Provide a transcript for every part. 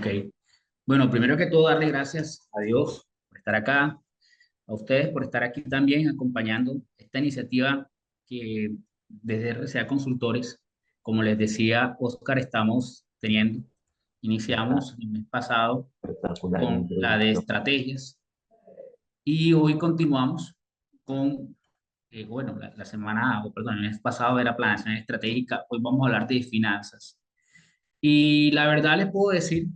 Ok. Bueno, primero que todo, darle gracias a Dios por estar acá, a ustedes por estar aquí también acompañando esta iniciativa que desde RCA Consultores, como les decía Oscar, estamos teniendo. Iniciamos el mes pasado con Espectacularmente la de bonito. estrategias y hoy continuamos con, bueno, la semana, o perdón, el mes pasado era planeación estratégica, hoy vamos a hablar de finanzas. Y la verdad les puedo decir,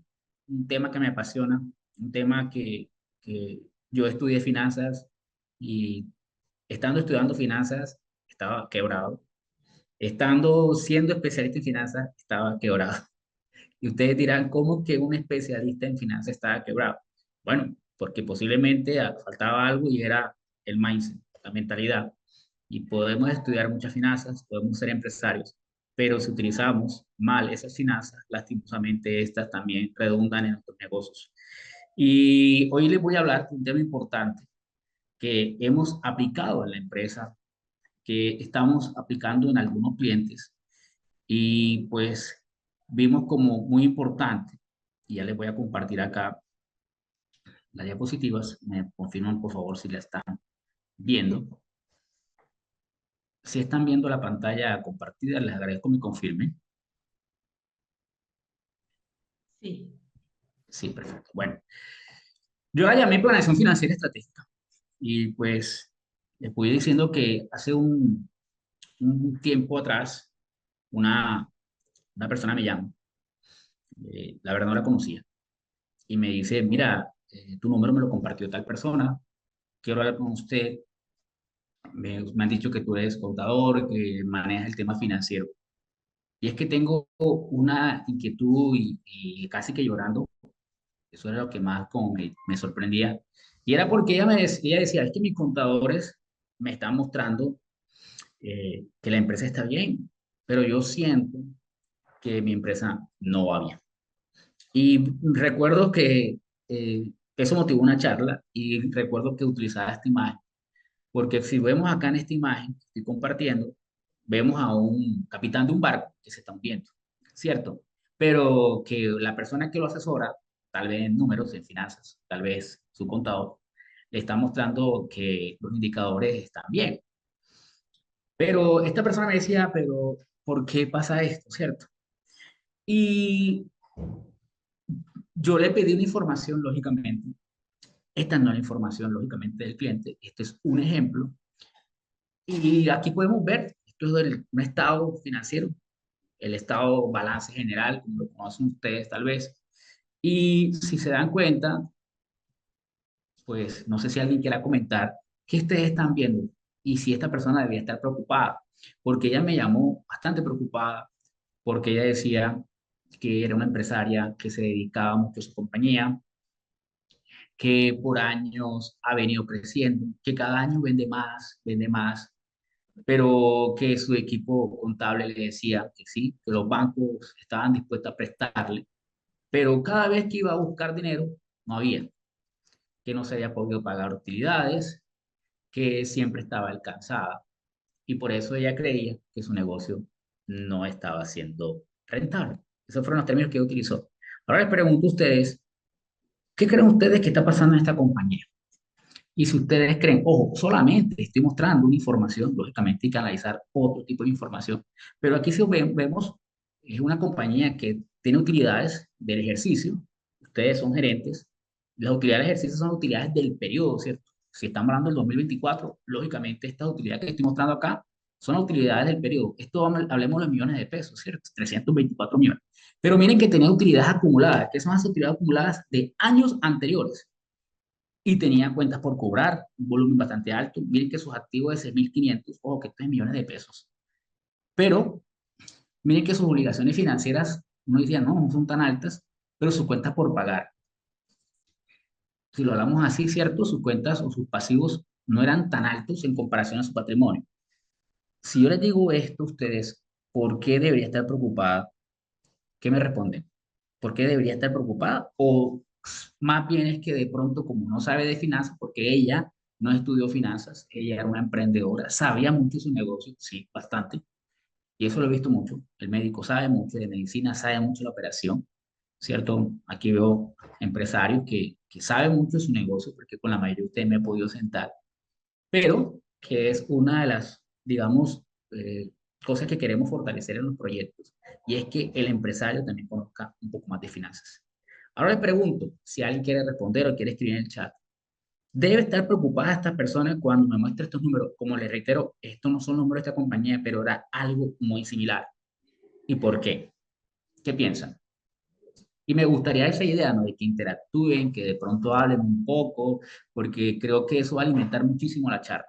un tema que me apasiona, un tema que yo estudié finanzas y estando estudiando finanzas estaba quebrado. Estando siendo especialista en finanzas estaba quebrado. Y ustedes dirán, ¿cómo que un especialista en finanzas estaba quebrado? Bueno, porque posiblemente faltaba algo y era el mindset, la mentalidad. Y podemos estudiar muchas finanzas, podemos ser empresarios, pero si utilizamos mal esas finanzas, lastimosamente estas también redundan en nuestros negocios. Y hoy les voy a hablar de un tema importante que hemos aplicado en la empresa, que estamos aplicando en algunos clientes y pues vimos como muy importante, y ya les voy a compartir acá las diapositivas, me confirman por favor si la están viendo. Si están viendo la pantalla compartida, les agradezco me confirmen. Sí, Sí, perfecto. Bueno, yo la llamé planeación financiera estratégica y pues les fui diciendo que hace un tiempo atrás una persona me llama, la verdad no la conocía, y me dice, mira, tu número me lo compartió tal persona, quiero hablar con usted, me han dicho que tú eres contador, que manejas el tema financiero. Y es que tengo una inquietud y casi que llorando. Eso era lo que más como me sorprendía. Y era porque ella decía, es que mis contadores me están mostrando que la empresa está bien, pero yo siento que mi empresa no va bien. Y recuerdo que eso motivó una charla y recuerdo que utilizaba esta imagen, porque si vemos acá en esta imagen que estoy compartiendo, vemos a un capitán de un barco que se está hundiendo, ¿cierto? Pero que la persona que lo asesora, tal vez en números, en finanzas, tal vez su contador, le está mostrando que los indicadores están bien. Pero esta persona me decía, pero ¿por qué pasa esto, cierto? Y yo le pedí una información, lógicamente. Esta no es la información, lógicamente, del cliente. Este es un ejemplo. Y aquí podemos ver, esto es un estado financiero, el estado balance general, como lo conocen ustedes tal vez. Y si se dan cuenta, pues no sé si alguien quiera comentar qué ustedes están viendo y si esta persona debería estar preocupada, porque ella me llamó bastante preocupada, porque ella decía que era una empresaria que se dedicaba mucho a su compañía, que por años ha venido creciendo, que cada año vende más, pero que su equipo contable le decía que sí, que los bancos estaban dispuestos a prestarle, pero cada vez que iba a buscar dinero, no había, que no se había podido pagar utilidades, que siempre estaba alcanzada, y por eso ella creía que su negocio no estaba siendo rentable. Esos fueron los términos que ella utilizó. Ahora les pregunto a ustedes, ¿qué creen ustedes que está pasando en esta compañía? Y si ustedes creen, ojo, solamente estoy mostrando una información, lógicamente hay que analizar otro tipo de información, pero aquí si vemos, es una compañía que tiene utilidades del ejercicio, ustedes son gerentes, las utilidades del ejercicio son utilidades del periodo, ¿cierto? Si estamos hablando del 2024, lógicamente estas utilidades que estoy mostrando acá son las utilidades del periodo. Esto hablemos de millones de pesos, ¿cierto? 324 millones. Pero miren que tenía utilidades acumuladas, que son las utilidades acumuladas de años anteriores y tenía cuentas por cobrar, un volumen bastante alto. Miren que sus activos de 6.500, ojo, que 3 millones de pesos. Pero miren que sus obligaciones financieras, uno decía, no, no son tan altas, pero sus cuentas por pagar, si lo hablamos así, ¿cierto? Sus cuentas o sus pasivos no eran tan altos en comparación a su patrimonio. Si yo les digo esto a ustedes, ¿por qué debería estar preocupada? ¿Qué me responden? ¿Por qué debería estar preocupada? O más bien es que de pronto, como no sabe de finanzas, porque ella no estudió finanzas, ella era una emprendedora, sabía mucho de su negocio, sí, bastante, y eso lo he visto mucho. El médico sabe mucho de medicina, sabe mucho de la operación, ¿cierto? Aquí veo empresarios que saben mucho de su negocio, porque con la mayoría de ustedes me he podido sentar, pero que es una de las, digamos, cosas que queremos fortalecer en los proyectos, y es que el empresario también conozca un poco más de finanzas. Ahora le pregunto, si alguien quiere responder o quiere escribir en el chat, ¿debe estar preocupada esta persona cuando me muestra estos números? Como les reitero, estos no son números de esta compañía, pero era algo muy similar. ¿Y por qué? ¿Qué piensan? Y me gustaría esa idea, ¿no? De que interactúen, que de pronto hablen un poco, porque creo que eso va a alimentar muchísimo la charla.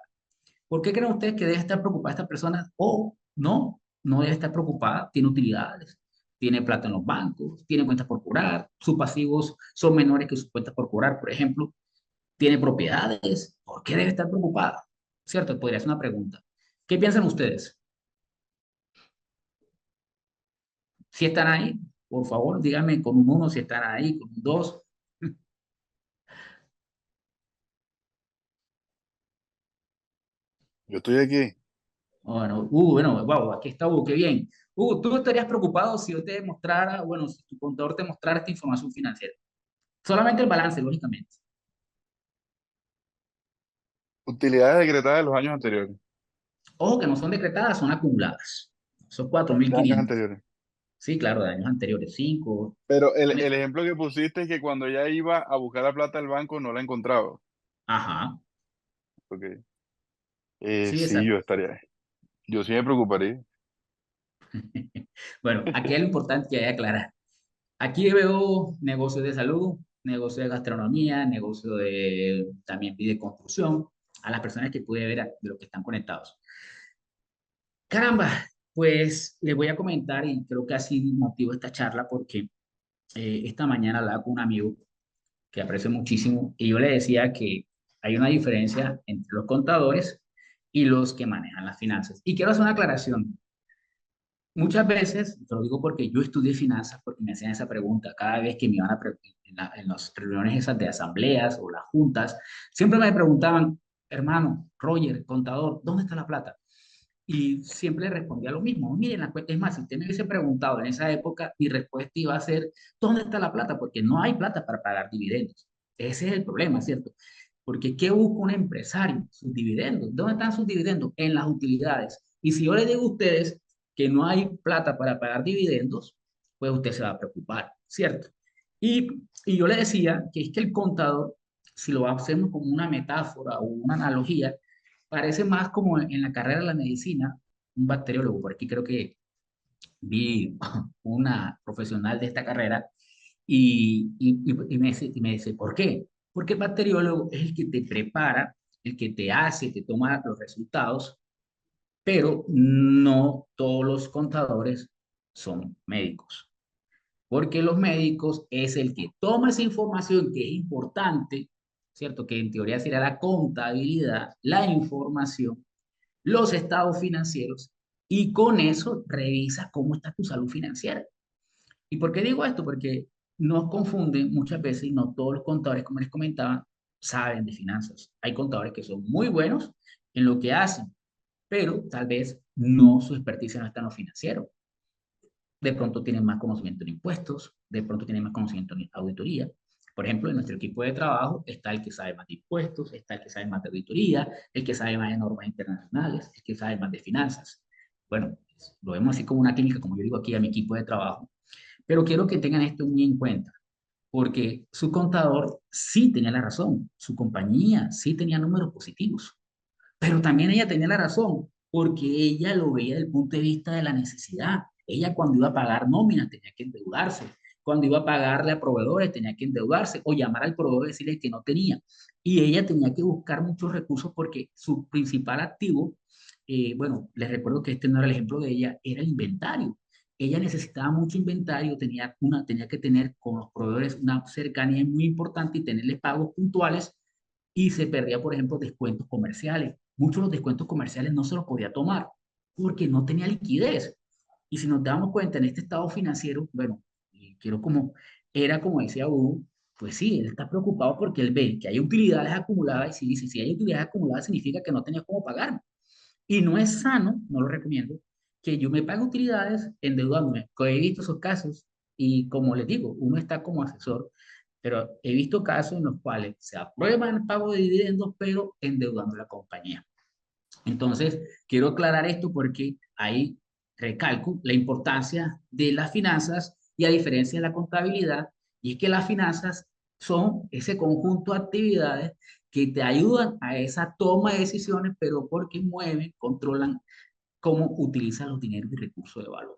¿Por qué creen ustedes que debe estar preocupada esta persona? O no, no debe estar preocupada, tiene utilidades, tiene plata en los bancos, tiene cuentas por cobrar, sus pasivos son menores que sus cuentas por cobrar, por ejemplo, tiene propiedades, ¿por qué debe estar preocupada? ¿Cierto? Podría ser una pregunta. ¿Qué piensan ustedes? Si están ahí, por favor, díganme con un uno si están ahí, con un 2. Yo estoy aquí. Bueno, bueno, wow, aquí está Hugo, qué bien. Hugo, ¿tú estarías preocupado si yo te demostrara, bueno, si tu contador te mostrara esta información financiera? Solamente el balance, lógicamente. Utilidades decretadas de los años anteriores. Ojo que no son decretadas, son acumuladas. Son De años 4.500. anteriores. Sí, claro, de años anteriores, 5. Pero el ejemplo que pusiste es que cuando ella iba a buscar la plata al banco no la encontraba. Ajá, Ok. sí, Sí, exacto. yo estaría. Yo sí me preocuparía. Bueno, aquí es lo importante que hay que aclarar. Aquí veo negocios de salud, negocio de gastronomía, negocio de también de construcción, a las personas que pude ver de los que están conectados. Caramba, pues les voy a comentar y creo que así motivo esta charla porque esta mañana hablaba con un amigo que aprecio muchísimo y yo le decía que hay una diferencia entre los contadores y los que manejan las finanzas. Y quiero hacer una aclaración. Muchas veces, te lo digo porque yo estudié finanzas, porque me hacían esa pregunta cada vez que me iban en las reuniones esas de asambleas o las juntas, siempre me preguntaban, hermano, Roger, contador, ¿dónde está la plata? Y siempre le respondía lo mismo. Miren, es más, si usted me hubiese preguntado en esa época, mi respuesta iba a ser, ¿dónde está la plata? Porque no hay plata para pagar dividendos. Ese es el problema, ¿cierto? Porque ¿qué busca un empresario? Sus dividendos. ¿Dónde están sus dividendos? En las utilidades. Y si yo le digo a ustedes que no hay plata para pagar dividendos, pues usted se va a preocupar, ¿cierto? Y yo le decía que es que el contador, si lo hacemos como una metáfora o una analogía, parece más como en la carrera de la medicina, un bacteriólogo. Por aquí creo que vi una profesional de esta carrera y me dice, ¿por qué? Porque el bacteriólogo es el que te prepara, el que te hace, te toma los resultados, pero no todos los contadores son médicos. Porque los médicos es el que toma esa información que es importante, ¿cierto? Que en teoría sería la contabilidad, la información, los estados financieros, y con eso revisa cómo está tu salud financiera. ¿Y por qué digo esto? Porque nos confunden muchas veces y no todos los contadores, como les comentaba, saben de finanzas. Hay contadores que son muy buenos en lo que hacen, pero tal vez no su experticia no está en lo financiero. De pronto tienen más conocimiento en impuestos, de pronto tienen más conocimiento en auditoría. Por ejemplo, en nuestro equipo de trabajo está el que sabe más de impuestos, está el que sabe más de auditoría, el que sabe más de normas internacionales, el que sabe más de finanzas. Bueno, lo vemos así como una clínica, como yo digo aquí a mi equipo de trabajo, pero quiero que tengan esto muy en cuenta, porque su contador sí tenía la razón, su compañía sí tenía números positivos, pero también ella tenía la razón, porque ella lo veía desde el punto de vista de la necesidad. Ella cuando iba a pagar nóminas tenía que endeudarse, cuando iba a pagarle a proveedores tenía que endeudarse o llamar al proveedor y decirle que no tenía. Y ella tenía que buscar muchos recursos porque su principal activo, bueno, les recuerdo que este no era el ejemplo de ella, era el inventario. Ella necesitaba mucho inventario, tenía que tener con los proveedores una cercanía muy importante y tenerles pagos puntuales, y se perdía, por ejemplo, descuentos comerciales. Muchos de los descuentos comerciales no se los podía tomar porque no tenía liquidez. Y si nos damos cuenta en este estado financiero, bueno, quiero como, era como decía Hugo, pues sí, él está preocupado porque él ve que hay utilidades acumuladas y si dice, si hay utilidades acumuladas significa que no tenía cómo pagar. Y no es sano, no lo recomiendo, que yo me pague utilidades endeudándome. Que he visto esos casos, Y como les digo, uno está como asesor, pero he visto casos en los cuales se aprueba el pago de dividendos, pero endeudando la compañía. Entonces, quiero aclarar esto porque ahí recalco la importancia de las finanzas y a diferencia de la contabilidad, y es que las finanzas son ese conjunto de actividades que te ayudan a esa toma de decisiones, pero porque mueven, controlan cómo utilizan los dineros y recursos de valor.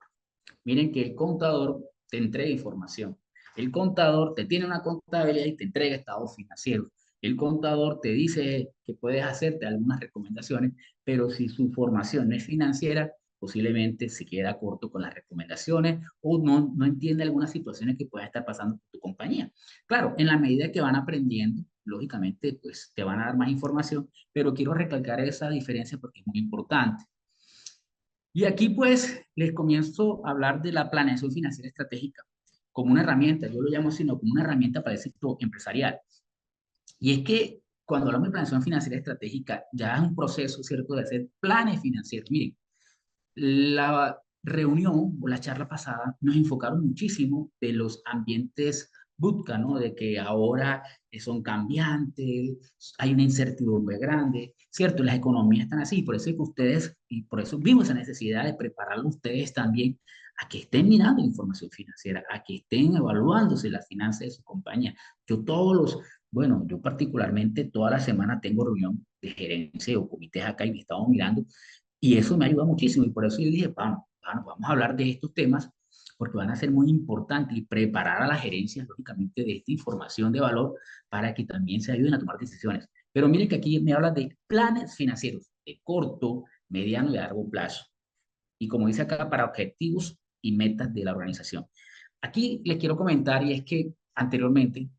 Miren que el contador te entrega información. El contador te tiene una contabilidad y te entrega estados financieros. El contador te dice que puedes hacerte algunas recomendaciones, pero si su formación no es financiera, posiblemente se queda corto con las recomendaciones o no entiende algunas situaciones que puedan estar pasando con tu compañía. Claro, en la medida que van aprendiendo, lógicamente, pues te van a dar más información, pero quiero recalcar esa diferencia porque es muy importante. Y aquí pues les comienzo a hablar de la planeación financiera estratégica como una herramienta, yo lo llamo sino como una herramienta para el sector empresarial. Y es que cuando hablamos de planeación financiera estratégica, ya es un proceso, ¿cierto?, de hacer planes financieros. Miren, la reunión o la charla pasada nos enfocaron muchísimo de los ambientes VUCA, ¿no? De que ahora son cambiantes, hay una incertidumbre grande, ¿cierto? Las economías están así, por eso es que ustedes, y por eso vimos esa necesidad de prepararlo ustedes también a que estén mirando la información financiera, a que estén evaluándose las finanzas de su compañía. Yo todos los, bueno, yo particularmente toda la semana tengo reunión de gerencia o comités acá y me estamos mirando y eso me ayuda muchísimo y por eso yo dije, vamos a hablar de estos temas porque van a ser muy importantes y preparar a la gerencia, lógicamente, de esta información de valor para que también se ayuden a tomar decisiones. Pero miren que aquí me habla de planes financieros de corto, mediano y largo plazo. Y como dice acá, para objetivos y metas de la organización. Aquí les quiero comentar y es que anteriormente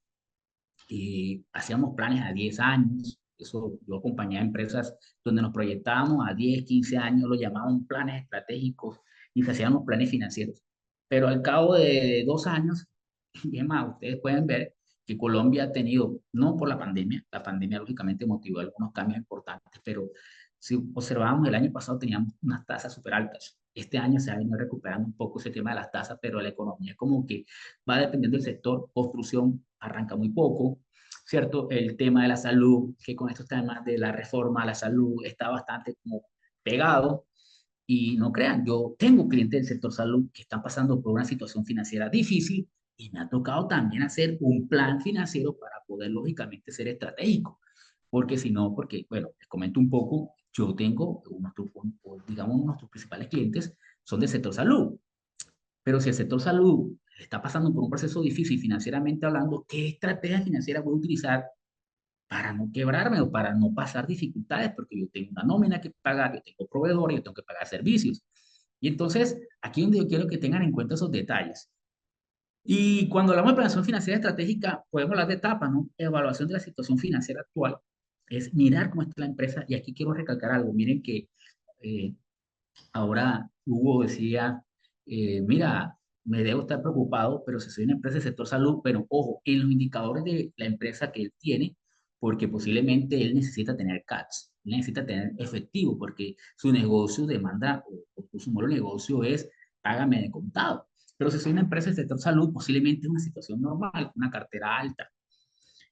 hacíamos planes a 10 años, eso yo acompañaba a empresas donde nos proyectábamos a 10 15 años, lo llamaban planes estratégicos y se hacían los planes financieros. Pero al cabo de 2 años, y es más, ustedes pueden ver que Colombia ha tenido, no por la pandemia lógicamente motivó algunos cambios importantes, pero si observamos el año pasado teníamos unas tasas súper altas. Este año se ha venido recuperando un poco ese tema de las tasas, pero la economía como que va dependiendo del sector. Construcción arranca muy poco, ¿cierto? El tema de la salud, que con estos temas de la reforma a la salud está bastante como pegado. Y no crean, yo tengo clientes del sector salud que están pasando por una situación financiera difícil y me ha tocado también hacer un plan financiero para poder lógicamente ser estratégico. Porque si no, porque, bueno, les comento un poco, yo tengo, digamos, nuestros principales clientes son del sector salud. Pero si el sector salud está pasando por un proceso difícil financieramente hablando, ¿qué estrategia financiera voy a utilizar para no quebrarme o para no pasar dificultades? Porque yo tengo una nómina que pagar, yo tengo proveedores, yo tengo que pagar servicios. Y entonces, aquí es donde yo quiero que tengan en cuenta esos detalles. Y cuando hablamos de planeación financiera estratégica, podemos hablar de etapas, ¿no? Evaluación de la situación financiera actual. Es mirar cómo está la empresa. Y aquí quiero recalcar algo. Miren que eh, ahora Hugo decía, mira, me debo estar preocupado, pero si soy una empresa del sector salud, pero ojo, en los indicadores de la empresa que él tiene, porque posiblemente él necesita tener CATS, él necesita tener efectivo, porque su negocio demanda, o su modelo de negocio es págame de contado. Pero si soy una empresa del sector salud, posiblemente es una situación normal, una cartera alta.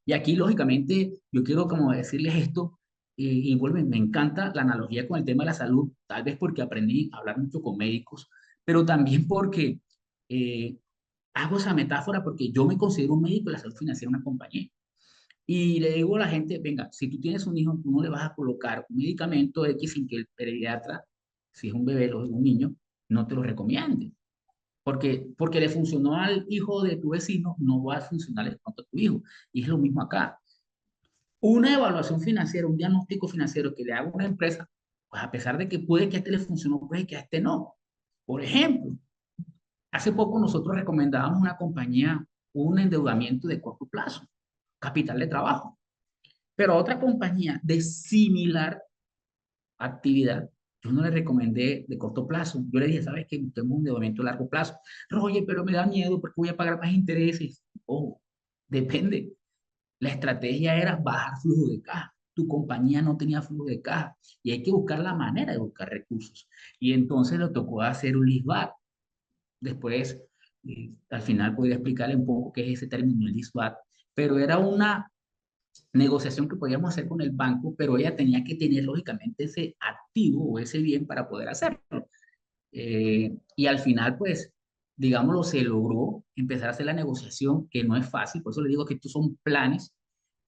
Y aquí, lógicamente, yo quiero como decirles esto, y vuelven, me encanta la analogía con el tema de la salud, tal vez porque aprendí a hablar mucho con médicos, pero también porque eh, hago esa metáfora porque yo me considero un médico y la salud financiera una compañía. Y le digo a la gente, venga, si tú tienes un hijo, tú no le vas a colocar un medicamento X sin que el pediatra, si es un bebé o un niño, no te lo recomiende. Porque le funcionó al hijo de tu vecino, no va a funcionarle pronto a tu hijo. Y es lo mismo acá. Una evaluación financiera, un diagnóstico financiero que le haga una empresa, pues a pesar de que puede que a este le funcionó, puede que a este no. Por ejemplo, hace poco nosotros recomendábamos a una compañía un endeudamiento de corto plazo, capital de trabajo, pero a otra compañía de similar actividad, yo no le recomendé de corto plazo. Yo le dije, ¿sabes qué? Tengo un endeudamiento de largo plazo. Oye, pero me da miedo porque voy a pagar más intereses. Ojo, depende. La estrategia era bajar flujo de caja. Tu compañía no tenía flujo de caja y hay que buscar la manera de buscar recursos. Y entonces le tocó hacer un leaseback. Después Al final podría explicarle un poco qué es ese término, el ISWAT, pero era una negociación que podíamos hacer con el banco, pero ella tenía que tener lógicamente ese activo o ese bien para poder hacerlo. Y al final, pues, digámoslo, se logró empezar a hacer la negociación, que no es fácil, por eso le digo que estos son planes,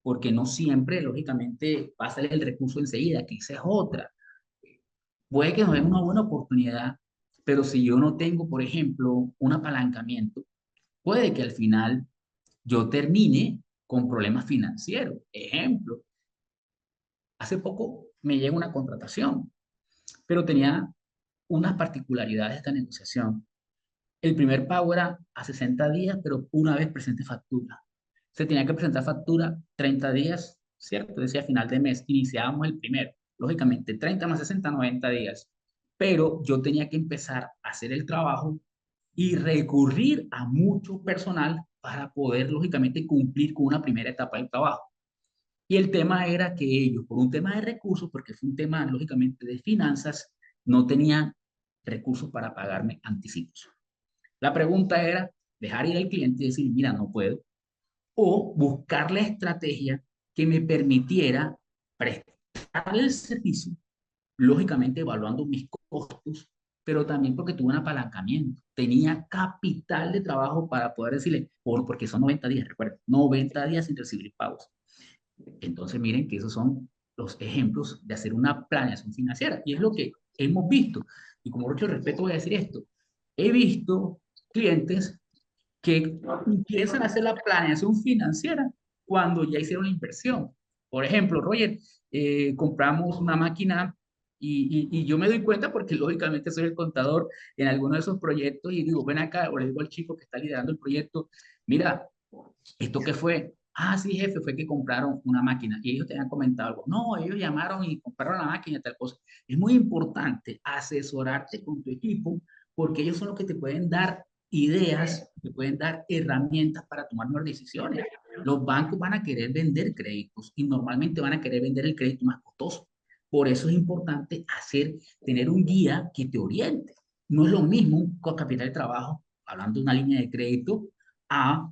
porque no siempre, lógicamente, va a salir el recurso enseguida, que esa es otra. Puede que nos den una buena oportunidad, pero si yo no tengo, por ejemplo, un apalancamiento, puede que al final yo termine con problemas financieros. Ejemplo, hace poco me llega una contratación, pero tenía unas particularidades de esta negociación. El primer pago era a 60 días, pero una vez presente factura. Se tenía que presentar factura 30 días, ¿cierto? Decía final de mes, iniciábamos el primero. Lógicamente, 30 más 60, 90 días. Pero yo tenía que empezar a hacer el trabajo y recurrir a mucho personal para poder, lógicamente, cumplir con una primera etapa del trabajo. Y el tema era que ellos, por un tema de recursos, porque fue un tema, lógicamente, de finanzas, no tenían recursos para pagarme anticipos. La pregunta era dejar ir al cliente y decir, mira, no puedo, o buscar la estrategia que me permitiera prestar el servicio, lógicamente evaluando mis costos, pero también porque tuve un apalancamiento, tenía capital de trabajo para poder decirle, porque son 90 días, recuerden, 90 días sin recibir pagos. Entonces, miren que esos son los ejemplos de hacer una planeación financiera. Y es lo que hemos visto. Y con mucho respeto voy a decir esto. He visto clientes que empiezan a hacer la planeación financiera cuando ya hicieron la inversión. Por ejemplo, Roger, compramos una máquina y yo me doy cuenta porque lógicamente soy el contador en alguno de esos proyectos y digo, ven acá, o le digo al chico que está liderando el proyecto, mira, ¿esto qué fue? Ah, sí, jefe, fue que compraron una máquina y ellos te habían comentado algo. No, ellos llamaron y compraron la máquina, tal cosa. Es muy importante asesorarte con tu equipo porque ellos son los que te pueden dar ideas, te pueden dar herramientas para tomar mejores decisiones. Los bancos van a querer vender créditos y normalmente van a querer vender el crédito más costoso. Por eso es importante tener un guía que te oriente. No es lo mismo un capital de trabajo, hablando de una línea de crédito, a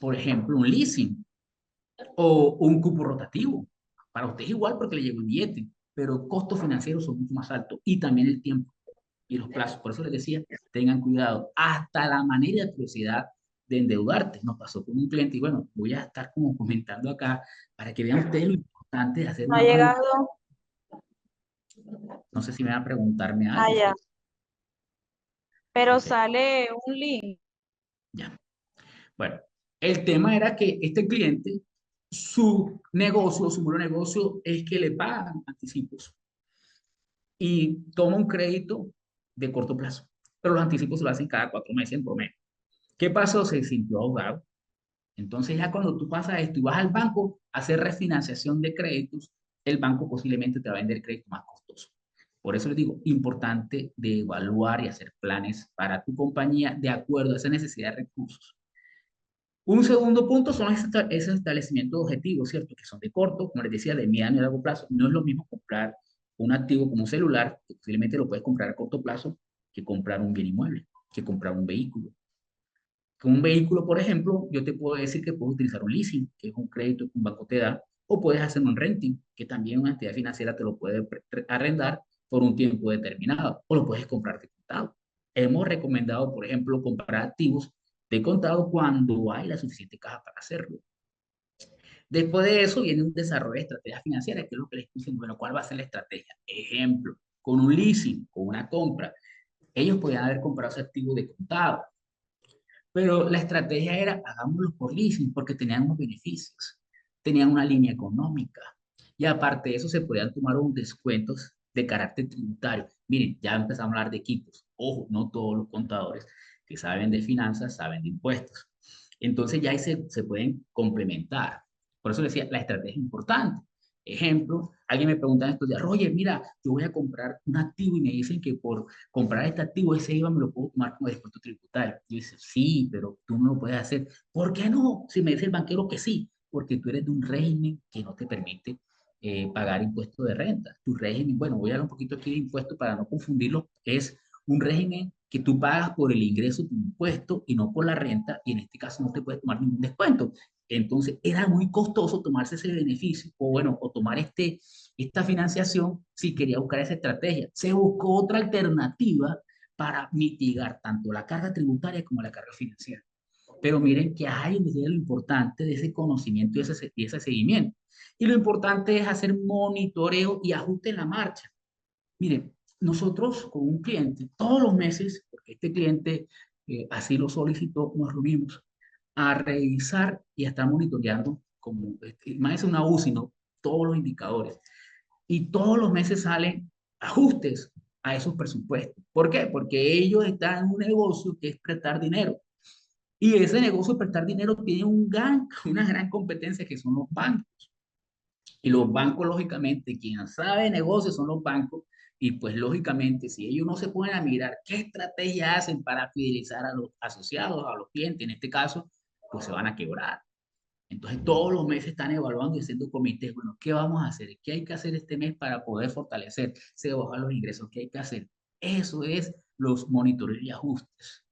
por ejemplo, un leasing o un cupo rotativo. Para usted es igual porque le llegó el billete, pero costos financieros son mucho más altos y también el tiempo y los plazos. Por eso les decía, tengan cuidado. Hasta la manera de curiosidad de endeudarte. Nos pasó con un cliente y bueno, voy a estar como comentando acá para que vean ustedes lo importante de hacer Ha una plan. llegado No sé si me van a preguntarme algo. allá, pero Ok, sale un link. ya. Bueno, el tema era que este cliente, su negocio, su modelo de negocio es que le pagan anticipos y toma un crédito de corto plazo, pero los anticipos se lo hacen cada 4 meses en promedio. ¿Qué pasó? Se sintió ahogado. Entonces ya cuando tú pasas esto y vas al banco a hacer refinanciación de créditos, el banco posiblemente te va a vender crédito más costoso. Por eso les digo, importante de evaluar y hacer planes para tu compañía de acuerdo a esa necesidad de recursos. Un segundo punto son esos establecimientos de objetivos, ¿cierto? Que son de corto, como les decía, de mediano y largo plazo. No es lo mismo comprar un activo como un celular, que posiblemente lo puedes comprar a corto plazo, que comprar un bien inmueble, que comprar un vehículo. Con un vehículo, por ejemplo, yo te puedo decir que puedes utilizar un leasing, que es un crédito que un banco te da, o puedes hacer un renting, que también una entidad financiera te lo puede arrendar por un tiempo determinado, o lo puedes comprar de contado. Hemos recomendado, por ejemplo, comprar activos de contado cuando hay la suficiente caja para hacerlo. Después de eso viene un desarrollo de estrategias financieras, que es lo que les dicen, bueno, ¿cuál va a ser la estrategia? Ejemplo, con un leasing, con una compra, ellos podían haber comprado ese activo de contado, pero la estrategia era, hagámoslo por leasing, porque tenían unos beneficios, tenían una línea económica, y aparte de eso se podían tomar unos descuentos de carácter tributario. Miren, ya empezamos a hablar de equipos. Ojo, no todos los contadores que saben de finanzas saben de impuestos. Entonces ya ahí se pueden complementar. Por eso decía, la estrategia es importante. Ejemplo, alguien me pregunta en estos días, Roger, mira, yo voy a comprar un activo y me dicen que por comprar este activo, ese IVA me lo puedo tomar como descuento tributario. Yo dice, sí, pero tú no lo puedes hacer. ¿Por qué no? Si me dice el banquero que sí, porque tú eres de un régimen que no te permite pagar impuestos de renta. Tu régimen, bueno, voy a hablar un poquito aquí de impuestos para no confundirlo, es un régimen que tú pagas por el ingreso tu impuesto y no por la renta, y en este caso no te puedes tomar ningún descuento. Entonces era muy costoso tomarse ese beneficio o bueno, o tomar esta financiación si quería buscar esa estrategia. Se buscó otra alternativa para mitigar tanto la carga tributaria como la carga financiera. Pero miren que hay donde llega lo importante de ese conocimiento y ese seguimiento. Y lo importante es hacer monitoreo y ajuste en la marcha. Miren, nosotros con un cliente, todos los meses, porque este cliente así lo solicitó, nos reunimos a revisar y a estar monitoreando, como más es una UCI, ¿no? Todos los indicadores. Y todos los meses salen ajustes a esos presupuestos. ¿Por qué? Porque ellos están en un negocio que es prestar dinero. Y ese negocio de prestar dinero tiene una gran competencia que son los bancos. Y los bancos, lógicamente, quien sabe de negocios son los bancos. Y pues, lógicamente, si ellos no se ponen a mirar qué estrategia hacen para fidelizar a los asociados, a los clientes, en este caso, pues se van a quebrar. Entonces, todos los meses están evaluando y haciendo comités. Bueno, ¿qué vamos a hacer? ¿Qué hay que hacer este mes para poder fortalecer? Se bajan los ingresos. ¿Qué hay que hacer? Eso es los monitoreos y ajustes.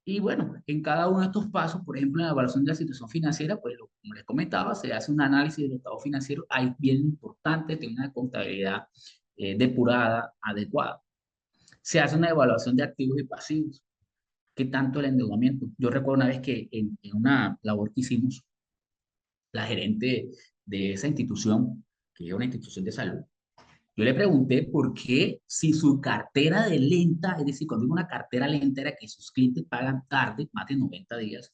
Y bueno, en cada uno de estos pasos, por ejemplo, en la evaluación de la situación financiera, pues como les comentaba, se hace un análisis del estado financiero. Ahí es bien importante tener una contabilidad depurada, adecuada. Se hace una evaluación de activos y pasivos. ¿Qué tanto el endeudamiento? Yo recuerdo una vez que en una labor que hicimos, la gerente de esa institución, que es una institución de salud, yo le pregunté por qué si su cartera de lenta, es decir, cuando digo una cartera lenta era que sus clientes pagan tarde, más de 90 días,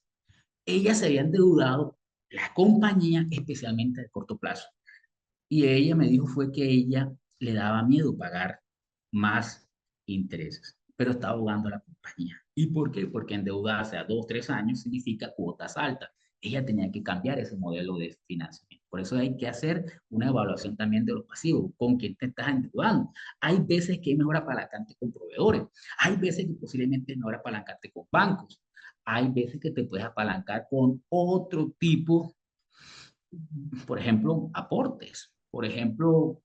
ella se había endeudado, la compañía, especialmente de corto plazo. Y ella me dijo fue que ella le daba miedo pagar más intereses, pero estaba ahogando a la compañía. ¿Y por qué? Porque endeudarse a 2, 3 años significa cuotas altas. Ella tenía que cambiar ese modelo de financiamiento. Por eso hay que hacer una evaluación también de los pasivos, con quién te estás endeudando. Hay veces que es mejor apalancarte con proveedores, hay veces que posiblemente es mejor apalancarte con bancos, hay veces que te puedes apalancar con otro tipo, por ejemplo, aportes. Por ejemplo,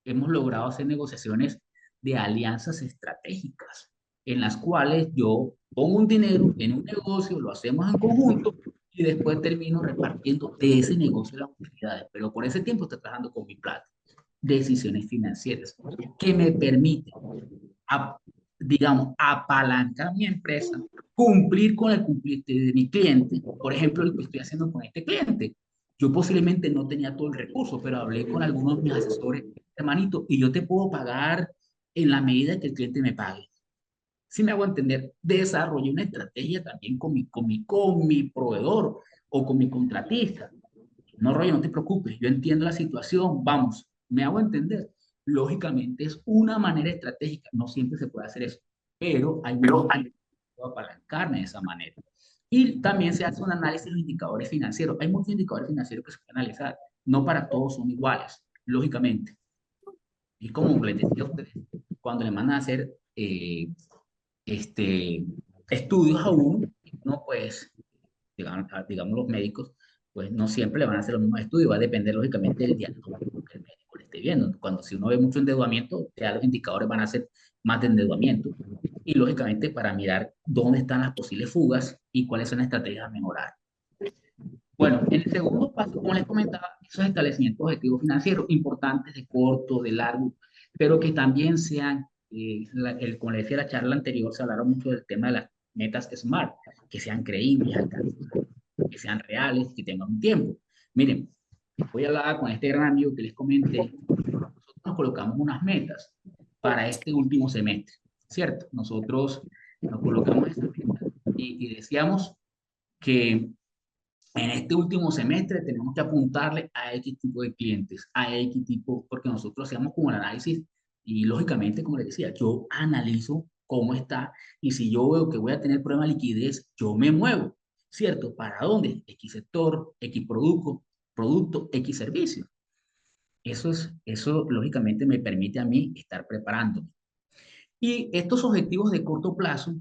hemos logrado hacer negociaciones de alianzas estratégicas en las cuales yo pongo un dinero en un negocio, lo hacemos en conjunto y después termino repartiendo de ese negocio las utilidades. Pero por ese tiempo estoy trabajando con mi plata. Decisiones financieras que me permiten, a- digamos, apalancar mi empresa, cumplir con el cumplir de mi cliente. Por ejemplo, lo que estoy haciendo con este cliente. Yo posiblemente no tenía todo el recurso, pero hablé con algunos de mis asesores, hermanito, y yo te puedo pagar en la medida que el cliente me pague. Si me hago entender, desarrollé una estrategia también con mi proveedor o con mi contratista. No, Roger, no te preocupes, yo entiendo la situación, vamos, me hago entender. Lógicamente es una manera estratégica, no siempre se puede hacer eso, pero hay momentos que puedo apalancarme de esa manera. Y también se hace un análisis de los indicadores financieros. Hay muchos indicadores financieros que se pueden analizar, no para todos son iguales, lógicamente. Y como les decía a ustedes, cuando le mandan a hacer este, estudios a uno, no pues digamos, los médicos, pues no siempre le van a hacer los mismos estudios, va a depender lógicamente del diagnóstico que el médico le esté viendo. Cuando si uno ve mucho endeudamiento, ya los indicadores van a ser más de endeudamiento. Y lógicamente para mirar dónde están las posibles fugas y cuáles son las estrategias a mejorar. Bueno, en el segundo paso, como les comentaba, esos establecimientos de objetivos financieros importantes de corto, de largo, pero que también sean, como les decía en la charla anterior, se hablaron mucho del tema de las metas SMART, que sean creíbles, alcanzables, que sean reales, que tengan un tiempo. Miren, voy a hablar con este gran amigo que les comenté. Nosotros nos colocamos unas metas para este último semestre, ¿cierto? Nosotros nos colocamos esas metas y decíamos que en este último semestre tenemos que apuntarle a X tipo de clientes, a X tipo, porque nosotros hacemos como el análisis y lógicamente, como les decía, yo analizo cómo está y si yo veo que voy a tener problema de liquidez, yo me muevo, ¿cierto? ¿Para dónde? X sector, X producto, X servicio. Eso lógicamente me permite a mí estar preparándome. Y estos objetivos de corto plazo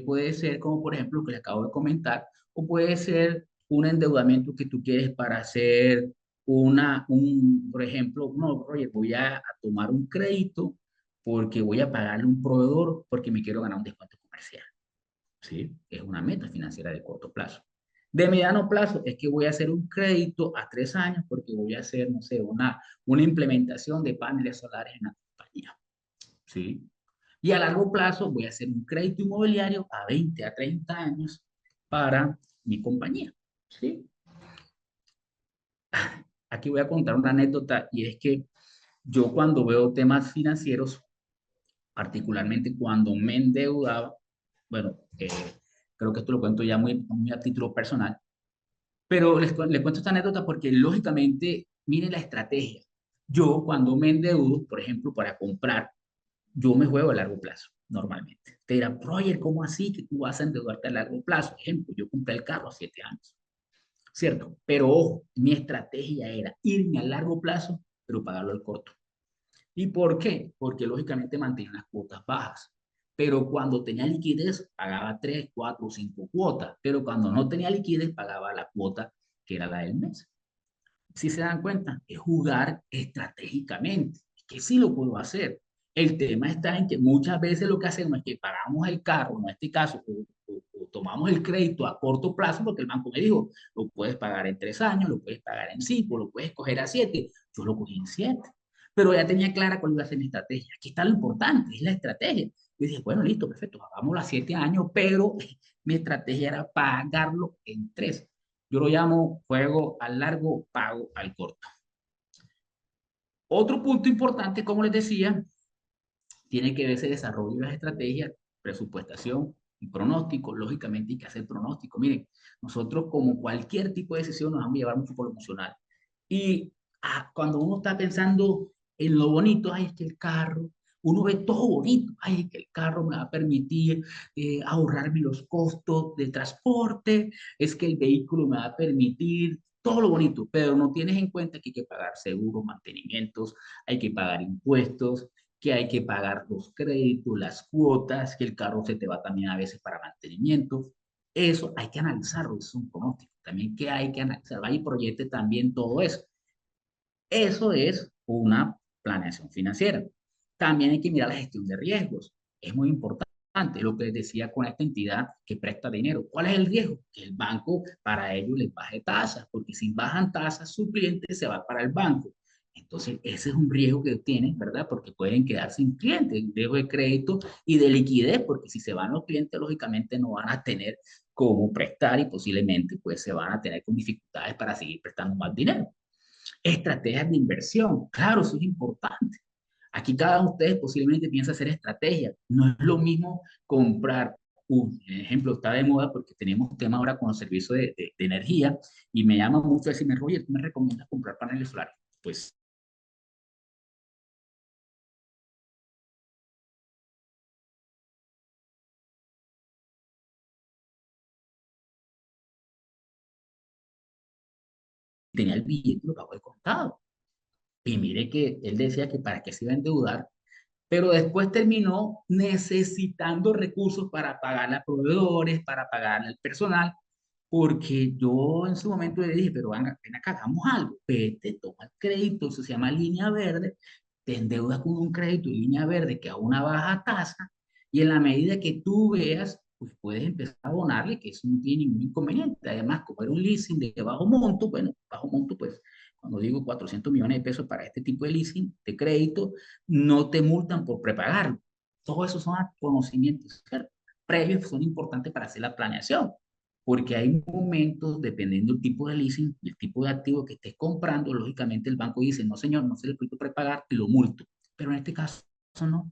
puede ser como por ejemplo lo que le acabo de comentar, o puede ser un endeudamiento que tú quieres para hacer por ejemplo, no, Roger, voy a tomar un crédito porque voy a pagarle un proveedor porque me quiero ganar un descuento comercial. ¿Sí? Es una meta financiera de corto plazo. De mediano plazo es que voy a hacer un crédito a 3 años porque voy a hacer, no sé, una implementación de paneles solares en la compañía. ¿Sí? Y a largo plazo voy a hacer un crédito inmobiliario a 20 a 30 años para mi compañía. ¿Sí? Aquí voy a contar una anécdota y es que yo cuando veo temas financieros, particularmente cuando me endeudaba, bueno, creo que esto lo cuento ya muy a título personal, pero les cuento esta anécdota porque lógicamente, miren la estrategia. Yo cuando me endeudo, por ejemplo, para comprar, yo me juego a largo plazo, normalmente. Te dirán, Roger, ¿cómo así que tú vas a endeudarte a largo plazo? Ejemplo, yo compré el carro a 7 años, ¿cierto? Pero ojo, mi estrategia era irme a largo plazo, pero pagarlo al corto. ¿Y por qué? Porque lógicamente mantenía las cuotas bajas. Pero cuando tenía liquidez, pagaba 3, 4, 5 cuotas. Pero cuando no tenía liquidez, pagaba la cuota que era la del mes. Si se dan cuenta, es jugar estratégicamente, que sí lo puedo hacer. El tema está en que muchas veces lo que hacemos es que pagamos el carro, en este caso, o tomamos el crédito a corto plazo, porque el banco me dijo, lo puedes pagar en 3 años, lo puedes pagar en 5, lo puedes coger a 7. Yo lo cogí en 7, pero ya tenía clara cuál iba a ser mi estrategia. Aquí está lo importante, es la estrategia. Yo dije, bueno, listo, perfecto, hagámoslo a 7 años, pero mi estrategia era pagarlo en 3. Yo lo llamo juego al largo, pago al corto. Otro punto importante, como les decía, tiene que ver ese desarrollo de las estrategias, presupuestación y pronóstico. Lógicamente hay que hacer pronóstico. Miren, nosotros como cualquier tipo de decisión nos vamos a llevar mucho por lo emocional. Y cuando uno está pensando en lo bonito, ay, es que el carro, uno ve todo bonito, ay, es que el carro me va a permitir ahorrarme los costos de transporte, es que el vehículo me va a permitir todo lo bonito, pero no tienes en cuenta que hay que pagar seguros, mantenimientos, hay que pagar impuestos, que hay que pagar los créditos, las cuotas, que el carro se te va también a veces para mantenimiento. Eso hay que analizarlo, es un pronóstico. También que hay que analizar, vaya y proyecte también todo eso. Eso es una planeación financiera. También hay que mirar la gestión de riesgos. Es muy importante lo que decía con esta entidad que presta dinero. ¿Cuál es el riesgo? Que el banco para ellos les baje tasas, porque si bajan tasas, su cliente se va para el banco. Entonces, ese es un riesgo que tienen, ¿verdad? Porque pueden quedar sin clientes, un riesgo de crédito y de liquidez, porque si se van los clientes, lógicamente no van a tener cómo prestar y posiblemente pues se van a tener con dificultades para seguir prestando más dinero. Estrategias de inversión, claro, eso es importante. Aquí cada uno de ustedes posiblemente piensa hacer estrategias. No es lo mismo comprar un ejemplo, está de moda porque tenemos tema ahora con los servicios de energía y me llama mucho decirme, Roger, ¿tú me recomiendas comprar paneles solares? Pues tenía el billete, lo pagó de contado. Y mire que él decía que para qué se iba a endeudar, pero después terminó necesitando recursos para pagar a proveedores, para pagar al personal, porque yo en su momento le dije, pero ven acá, hagamos algo, vete, toma el crédito, eso se llama línea verde, te endeudas con un crédito en línea verde que a una baja tasa, y en la medida que tú veas, pues puedes empezar a abonarle, que eso no tiene ningún inconveniente. Además, como era un leasing de bajo monto, bueno, bajo monto, pues cuando digo 400 millones de pesos para este tipo de leasing, de crédito, no te multan por prepagarlo. Todos esos son conocimientos, ¿cierto? Previos, son importantes para hacer la planeación, porque hay momentos, dependiendo del tipo de leasing, el tipo de activo que estés comprando, lógicamente el banco dice, no señor, no se le puede prepagar y lo multo. Pero en este caso no.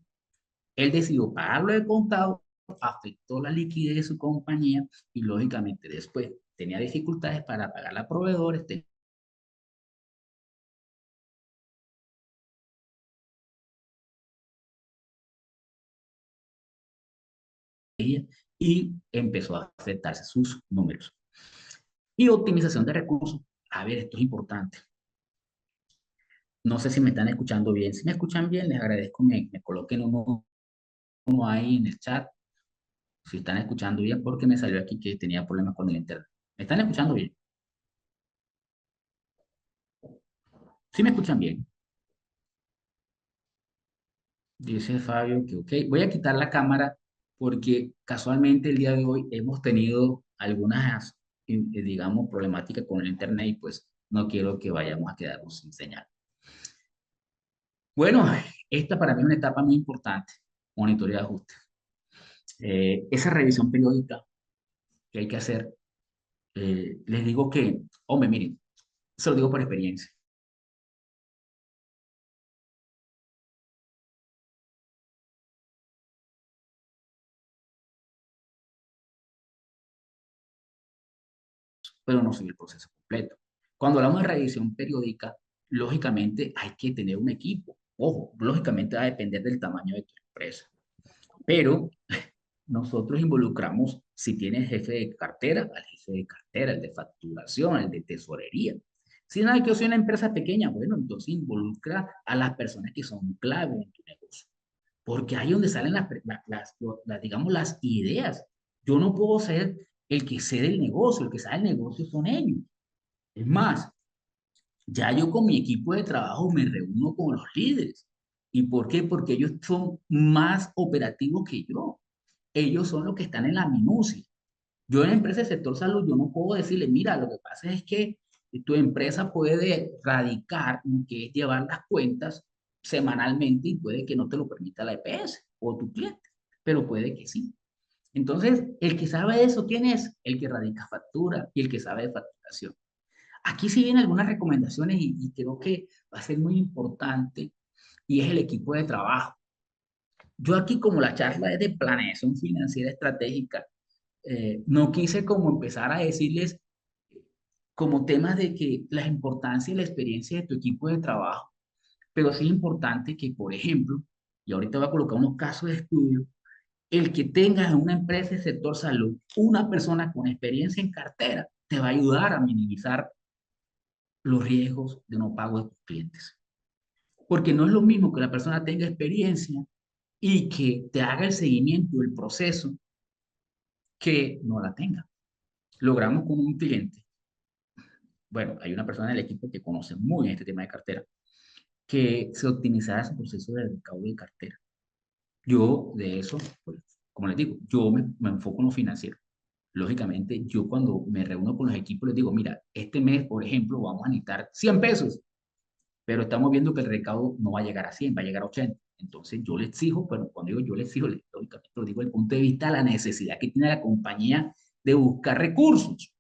Él decidió pagarlo de contado, afectó la liquidez de su compañía y lógicamente después tenía dificultades para pagar a proveedores, y empezó a afectarse sus números. Y optimización de recursos. A ver, esto es importante. No sé si me están escuchando bien. Si me escuchan bien, les agradezco me coloquen uno ahí en el chat. Si están escuchando bien, porque me salió aquí que tenía problemas con el internet. ¿Me están escuchando bien? ¿Sí me escuchan bien? Dice Fabio que, ok, voy a quitar la cámara porque casualmente el día de hoy hemos tenido algunas, digamos, problemáticas con el internet y pues no quiero que vayamos a quedarnos sin señal. Bueno, esta para mí es una etapa muy importante, monitoreo de ajuste. Esa revisión periódica que hay que hacer, les digo que, hombre, miren, se lo digo por experiencia. Pero no soy el proceso completo. Cuando hablamos de revisión periódica, lógicamente hay que tener un equipo. Ojo, lógicamente va a depender del tamaño de tu empresa. Pero nosotros involucramos, si tienes jefe de cartera, al jefe de cartera, el de facturación, el de tesorería. Si no hay que ser una empresa pequeña, bueno, entonces involucra a las personas que son clave en tu negocio. Porque ahí es donde salen digamos, las ideas. Yo no puedo ser el que sé del negocio, el que sabe del negocio son ellos. Es más, ya yo con mi equipo de trabajo me reúno con los líderes. ¿Y por qué? Porque ellos son más operativos que yo. Ellos son los que están en la minucia. Yo en la empresa del sector salud, yo no puedo decirle, mira, lo que pasa es que tu empresa puede radicar, que es llevar las cuentas semanalmente y puede que no te lo permita la EPS o tu cliente, pero puede que sí. Entonces, el que sabe de eso, ¿quién es? El que radica factura y el que sabe de facturación. Aquí sí vienen algunas recomendaciones y creo que va a ser muy importante y es el equipo de trabajo. Yo aquí como la charla es de planeación financiera estratégica, no quise como empezar a decirles como temas de que la importancia y la experiencia de tu equipo de trabajo, pero sí es importante que, por ejemplo, y ahorita voy a colocar unos casos de estudio, el que tengas en una empresa del sector salud una persona con experiencia en cartera te va a ayudar a minimizar los riesgos de no pago de tus clientes. Porque no es lo mismo que la persona tenga experiencia y que te haga el seguimiento del proceso que no la tenga. Logramos con un cliente, bueno, hay una persona en el equipo que conoce muy bien este tema de cartera, que se optimizara su proceso de recaudo de cartera. Yo de eso, pues, como les digo, yo me enfoco en lo financiero. Lógicamente, yo cuando me reúno con los equipos les digo, mira, este mes, por ejemplo, vamos a necesitar 100 pesos, pero estamos viendo que el recaudo no va a llegar a 100, va a llegar a 80. Entonces yo le exijo, pero cuando digo yo le exijo, lógicamente lo digo desde el punto de vista de la necesidad que tiene la compañía de buscar recursos.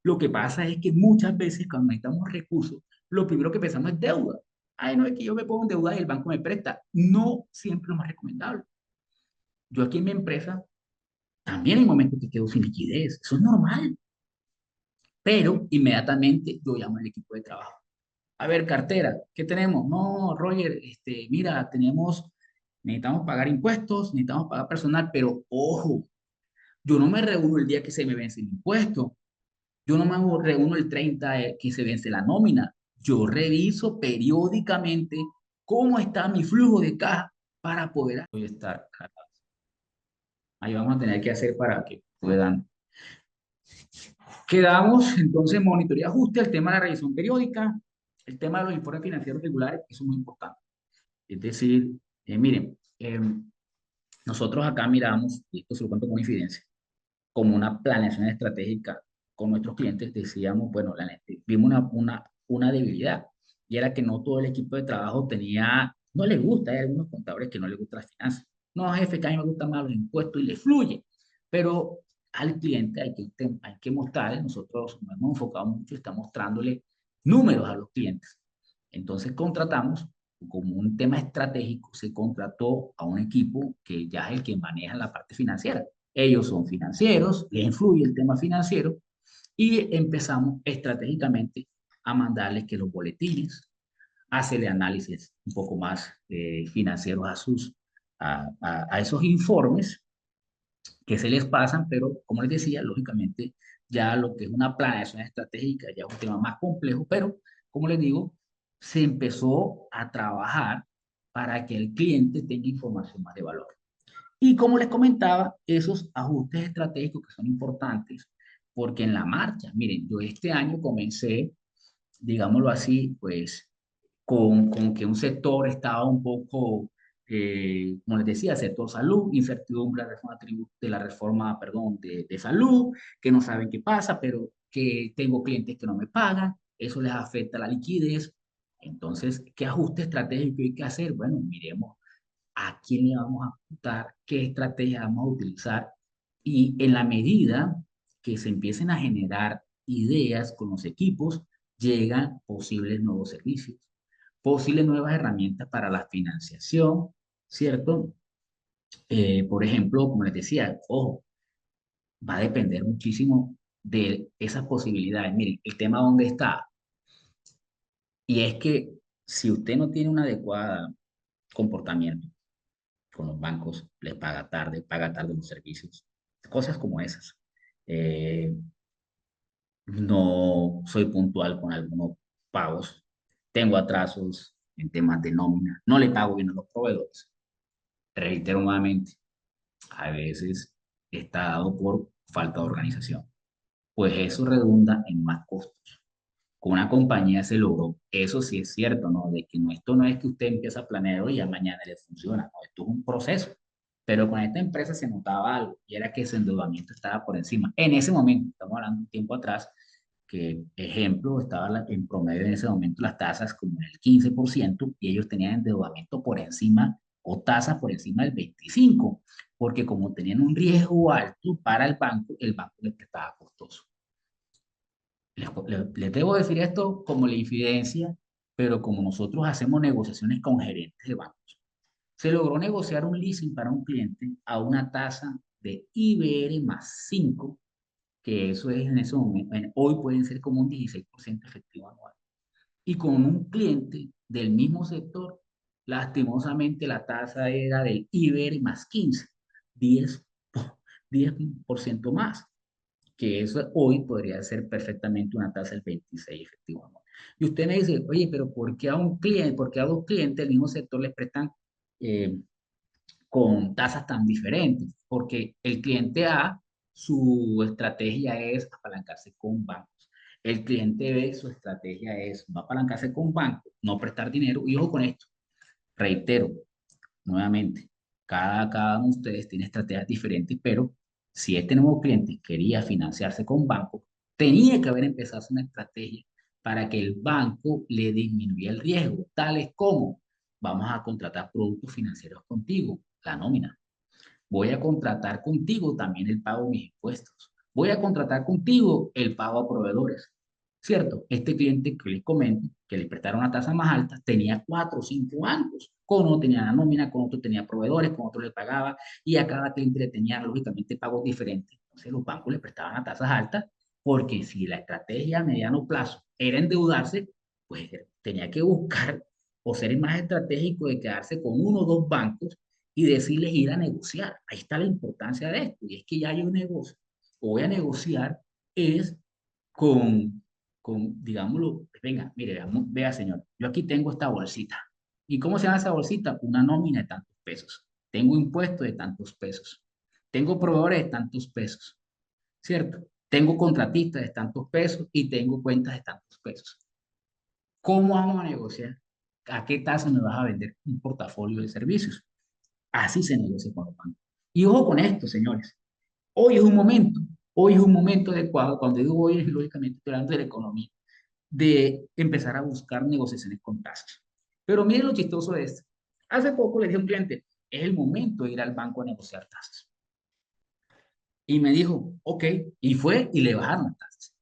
Lo que pasa es que muchas veces cuando necesitamos recursos, lo primero que pensamos es deuda. Ay, no, es que yo me pongo en deuda y el banco me presta. No siempre es lo más recomendable. Yo aquí en mi empresa también hay momentos que quedo sin liquidez. Eso es normal. Pero inmediatamente yo llamo al equipo de trabajo. A ver, cartera, ¿qué tenemos? No, Roger, mira, necesitamos pagar impuestos, necesitamos pagar personal, pero ojo, yo no me reúno el día que se me vence el impuesto, yo no me reúno el 30 que se vence la nómina, yo reviso periódicamente cómo está mi flujo de caja para poder estar. Ahí vamos a tener que hacer para que puedan. Quedamos entonces monitoría y ajuste, el tema de la revisión periódica, el tema de los informes financieros regulares, eso es muy importante. Es decir, miren, nosotros acá miramos, y esto se lo cuento con infidencia, como una planeación estratégica con nuestros clientes, decíamos, bueno, vimos una debilidad, y era que no todo el equipo de trabajo tenía, no les gusta, hay algunos contadores que no les gusta las finanzas. No, jefe, que a mí me gustan más los impuestos y le fluye, pero al cliente hay que mostrarle, nosotros nos hemos enfocado mucho, estamos mostrándole números a los clientes. Entonces contratamos como un tema estratégico, se contrató a un equipo que ya es el que maneja la parte financiera. Ellos son financieros, les influye el tema financiero y empezamos estratégicamente a mandarles que los boletines, hacerle análisis un poco más financieros a esos informes que se les pasan, pero como les decía, lógicamente ya lo que es una planeación estratégica ya es un tema más complejo, pero como les digo, se empezó a trabajar para que el cliente tenga información más de valor. Y como les comentaba, esos ajustes estratégicos que son importantes, porque en la marcha, miren, yo este año comencé, digámoslo así, pues con que un sector estaba un poco como les decía, sector salud, incertidumbre de la reforma, perdón, de salud, que no saben qué pasa, pero que tengo clientes que no me pagan, eso les afecta la liquidez. Entonces, ¿qué ajuste estratégico hay que hacer? Bueno, miremos a quién le vamos a apuntar, qué estrategia vamos a utilizar y en la medida que se empiecen a generar ideas con los equipos, llegan posibles nuevos servicios, posibles nuevas herramientas para la financiación, ¿cierto? Por ejemplo, como les decía, ojo, va a depender muchísimo de esas posibilidades. Miren, el tema dónde está. Y es que si usted no tiene un adecuado comportamiento con los bancos, les paga tarde los servicios, cosas como esas. Eh, no soy puntual con algunos pagos, tengo atrasos en temas de nómina, no le pago bien a los proveedores. Reitero nuevamente, a veces está dado por falta de organización, pues eso redunda en más costos. Con una compañía se logró, eso sí es cierto, ¿no? De que no, esto no es que usted empieza a planear hoy y ya mañana le funciona, no, esto es un proceso. Pero con esta empresa se notaba algo y era que su endeudamiento estaba por encima. En ese momento, estamos hablando un tiempo atrás, que ejemplo, estaba en promedio en ese momento las tasas como en el 15% y ellos tenían endeudamiento por encima o tasas por encima del 25%, porque como tenían un riesgo alto para el banco les prestaba costoso. Les debo decir esto como la infidencia, pero como nosotros hacemos negociaciones con gerentes de bancos, se logró negociar un leasing para un cliente a una tasa de IBR más 5, que eso es en ese momento, hoy pueden ser como un 16% efectivo anual. Y con un cliente del mismo sector, lastimosamente la tasa era del IBR más 15, 10, 10% más, que eso hoy podría ser perfectamente una tasa del 26 efectivo anual. Y usted me dice, oye, pero ¿por qué a un cliente, por qué a dos clientes del mismo sector les prestan eh, con tasas tan diferentes? Porque el cliente A, su estrategia es apalancarse con bancos. El cliente B, su estrategia es no apalancarse con bancos, no prestar dinero. Y ojo con esto, reitero, nuevamente, cada uno de ustedes tiene estrategias diferentes, pero si este nuevo cliente quería financiarse con banco, tenía que haber empezado una estrategia para que el banco le disminuyera el riesgo, tales como vamos a contratar productos financieros contigo, la nómina. Voy a contratar contigo también el pago de mis impuestos. Voy a contratar contigo el pago a proveedores. ¿Cierto? Este cliente que les comento, que le prestaron una tasa más alta, tenía 4 o 5 bancos. Con uno tenía la nómina, con otro tenía proveedores, con otro le pagaba y a cada cliente le tenía lógicamente pagos diferentes. Entonces los bancos le prestaban a tasas altas porque si la estrategia a mediano plazo era endeudarse, pues tenía que buscar o ser más estratégico de quedarse con uno o dos bancos y decirles ir a negociar. Ahí está la importancia de esto. Y es que ya hay un negocio, o voy a negociar, es con, digámoslo, venga, mire, vea señor, yo aquí tengo esta bolsita. ¿Y cómo se llama esa bolsita? Una nómina de tantos pesos. Tengo impuestos de tantos pesos. Tengo proveedores de tantos pesos, ¿cierto? Tengo contratistas de tantos pesos y tengo cuentas de tantos pesos. ¿Cómo vamos a negociar? ¿A qué tasa me vas a vender un portafolio de servicios? Así se negocia con los bancos. Y ojo con esto, señores. Hoy es un momento, hoy es un momento adecuado, cuando digo hoy es lógicamente estoy hablando de la economía, de empezar a buscar negociaciones con tasas. Pero miren lo chistoso de esto. Hace poco le dije a un cliente, es el momento de ir al banco a negociar tasas. Y me dijo, ok, y fue y le bajaron las tasas,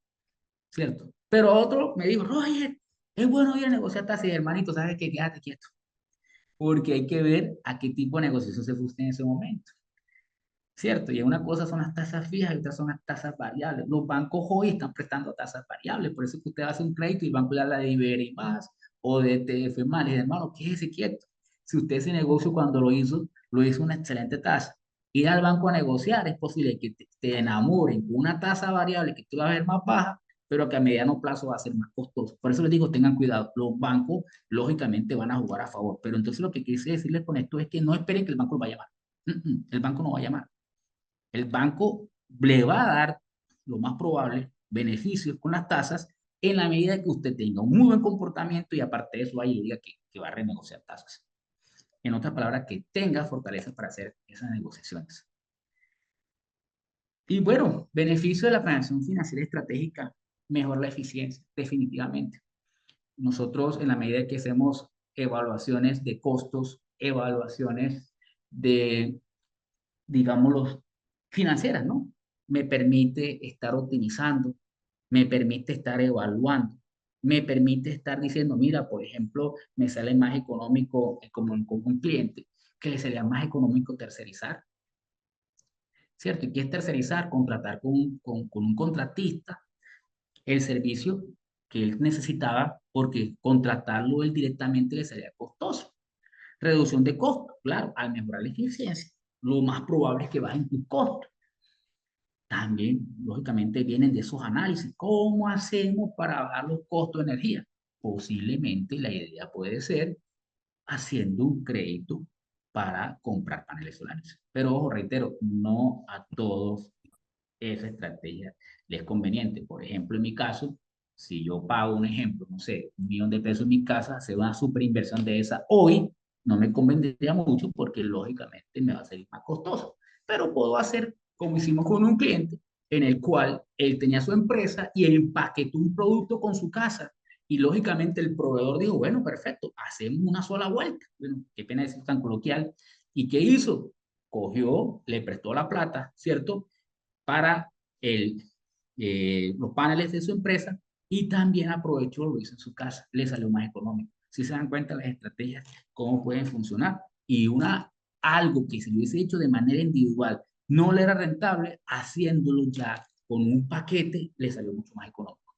¿cierto? Pero otro me dijo, Roger, es bueno ir a negociar tasas y hermanito, ¿sabes qué? Quédate quieto, porque hay que ver a qué tipo de negociación se gusta en ese momento. ¿Cierto? Y una cosa son las tasas fijas y otras son las tasas variables. Los bancos hoy están prestando tasas variables, por eso que usted hace un crédito y el banco le da de Iberi más o de TF más. Y dice, hermano, quédese quieto. Si usted ese negocio cuando lo hizo una excelente tasa. Ir al banco a negociar es posible que te enamoren con una tasa variable que tú vas a ver más baja, pero que a mediano plazo va a ser más costoso. Por eso les digo, tengan cuidado. Los bancos, lógicamente, van a jugar a favor. Pero entonces lo que quise decirles con esto es que no esperen que el banco lo vaya a llamar. El banco no va a llamar. El banco le va a dar, lo más probable, beneficios con las tasas en la medida que usted tenga un muy buen comportamiento y aparte de eso vaya y diga que va a renegociar tasas. En otras palabras, que tenga fortaleza para hacer esas negociaciones. Y bueno, beneficio de la planeación financiera estratégica, mejor la eficiencia, definitivamente. Nosotros, en la medida que hacemos evaluaciones de costos, evaluaciones de, digámoslo, financieras, ¿no? Me permite estar optimizando, me permite estar evaluando, me permite estar diciendo, mira, por ejemplo, me sale más económico como un cliente, que le sería más económico tercerizar, ¿cierto? ¿Y qué es tercerizar? Contratar con un contratista el servicio que él necesitaba porque contratarlo él directamente le sería costoso. Reducción de costos, claro, al mejorar la eficiencia, lo más probable es que bajen tus costos. También, lógicamente, vienen de esos análisis. ¿Cómo hacemos para bajar los costos de energía? Posiblemente la idea puede ser haciendo un crédito para comprar paneles solares. Pero ojo, reitero, no a todos esa estrategia les es conveniente. Por ejemplo, en mi caso, si yo pago un ejemplo, no sé, 1 millón de pesos en mi casa, hacer una super inversión de esa hoy no me convendría mucho porque lógicamente me va a salir más costoso. Pero puedo hacer como hicimos con un cliente en el cual él tenía su empresa y empaquetó un producto con su casa. Y lógicamente el proveedor dijo, bueno, perfecto, hacemos una sola vuelta. Bueno, qué pena decir tan coloquial. ¿Y qué hizo? Cogió, le prestó la plata, ¿cierto? Para el, los paneles de su empresa y también aprovechó lo hizo en su casa, le salió más económico. Si se dan cuenta las estrategias, cómo pueden funcionar. Y algo que si lo hubiese hecho de manera individual no le era rentable, haciéndolo ya con un paquete, le salió mucho más económico.